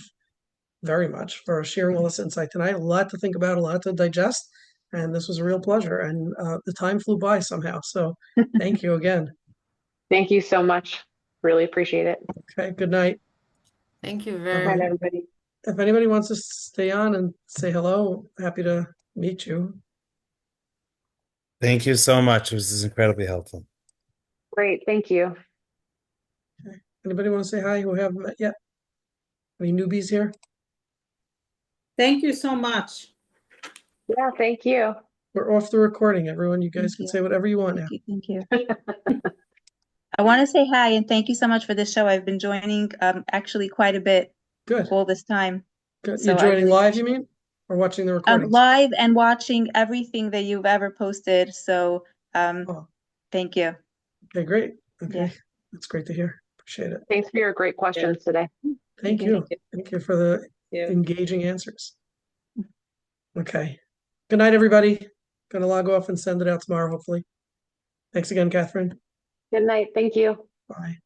[SPEAKER 1] very much for sharing all this insight tonight. A lot to think about, a lot to digest. And this was a real pleasure. And the time flew by somehow. So thank you again.
[SPEAKER 2] Thank you so much. Really appreciate it.
[SPEAKER 1] Okay. Good night.
[SPEAKER 9] Thank you
[SPEAKER 2] Good
[SPEAKER 9] very
[SPEAKER 2] night,
[SPEAKER 9] much.
[SPEAKER 2] everybody.
[SPEAKER 1] If anybody wants to stay on and say hello, happy to meet you.
[SPEAKER 8] Thank you so much. This is incredibly helpful.
[SPEAKER 2] Great. Thank you.
[SPEAKER 1] Okay. Anybody want to say hi who haven't met yet? Any newbies here?
[SPEAKER 9] Thank you so much.
[SPEAKER 2] Yeah, thank you.
[SPEAKER 1] We're off the recording, everyone. You guys
[SPEAKER 4] Thank
[SPEAKER 1] can
[SPEAKER 4] you.
[SPEAKER 1] say whatever you want now.
[SPEAKER 4] Thank you. I want to say hi and thank you so much for this show. I've been joining actually quite a bit
[SPEAKER 1] Good.
[SPEAKER 4] all this time.
[SPEAKER 1] Good.
[SPEAKER 4] So
[SPEAKER 1] You're
[SPEAKER 4] I
[SPEAKER 1] joining
[SPEAKER 4] really
[SPEAKER 1] live, you
[SPEAKER 4] appreciate
[SPEAKER 1] mean? Or watching the recordings?
[SPEAKER 4] live and watching everything that you've ever posted. So
[SPEAKER 1] Oh,
[SPEAKER 4] thank you.
[SPEAKER 1] okay, great. Okay.
[SPEAKER 4] Yeah.
[SPEAKER 1] That's great to hear. Appreciate it.
[SPEAKER 2] Thanks for your great questions today.
[SPEAKER 1] Thank you. Thank you for the
[SPEAKER 9] Yeah.
[SPEAKER 1] engaging answers. Okay. Good night, everybody. Gonna log off and send it out tomorrow, hopefully. Thanks again, Catherine.
[SPEAKER 2] Good night. Thank you.
[SPEAKER 1] Bye.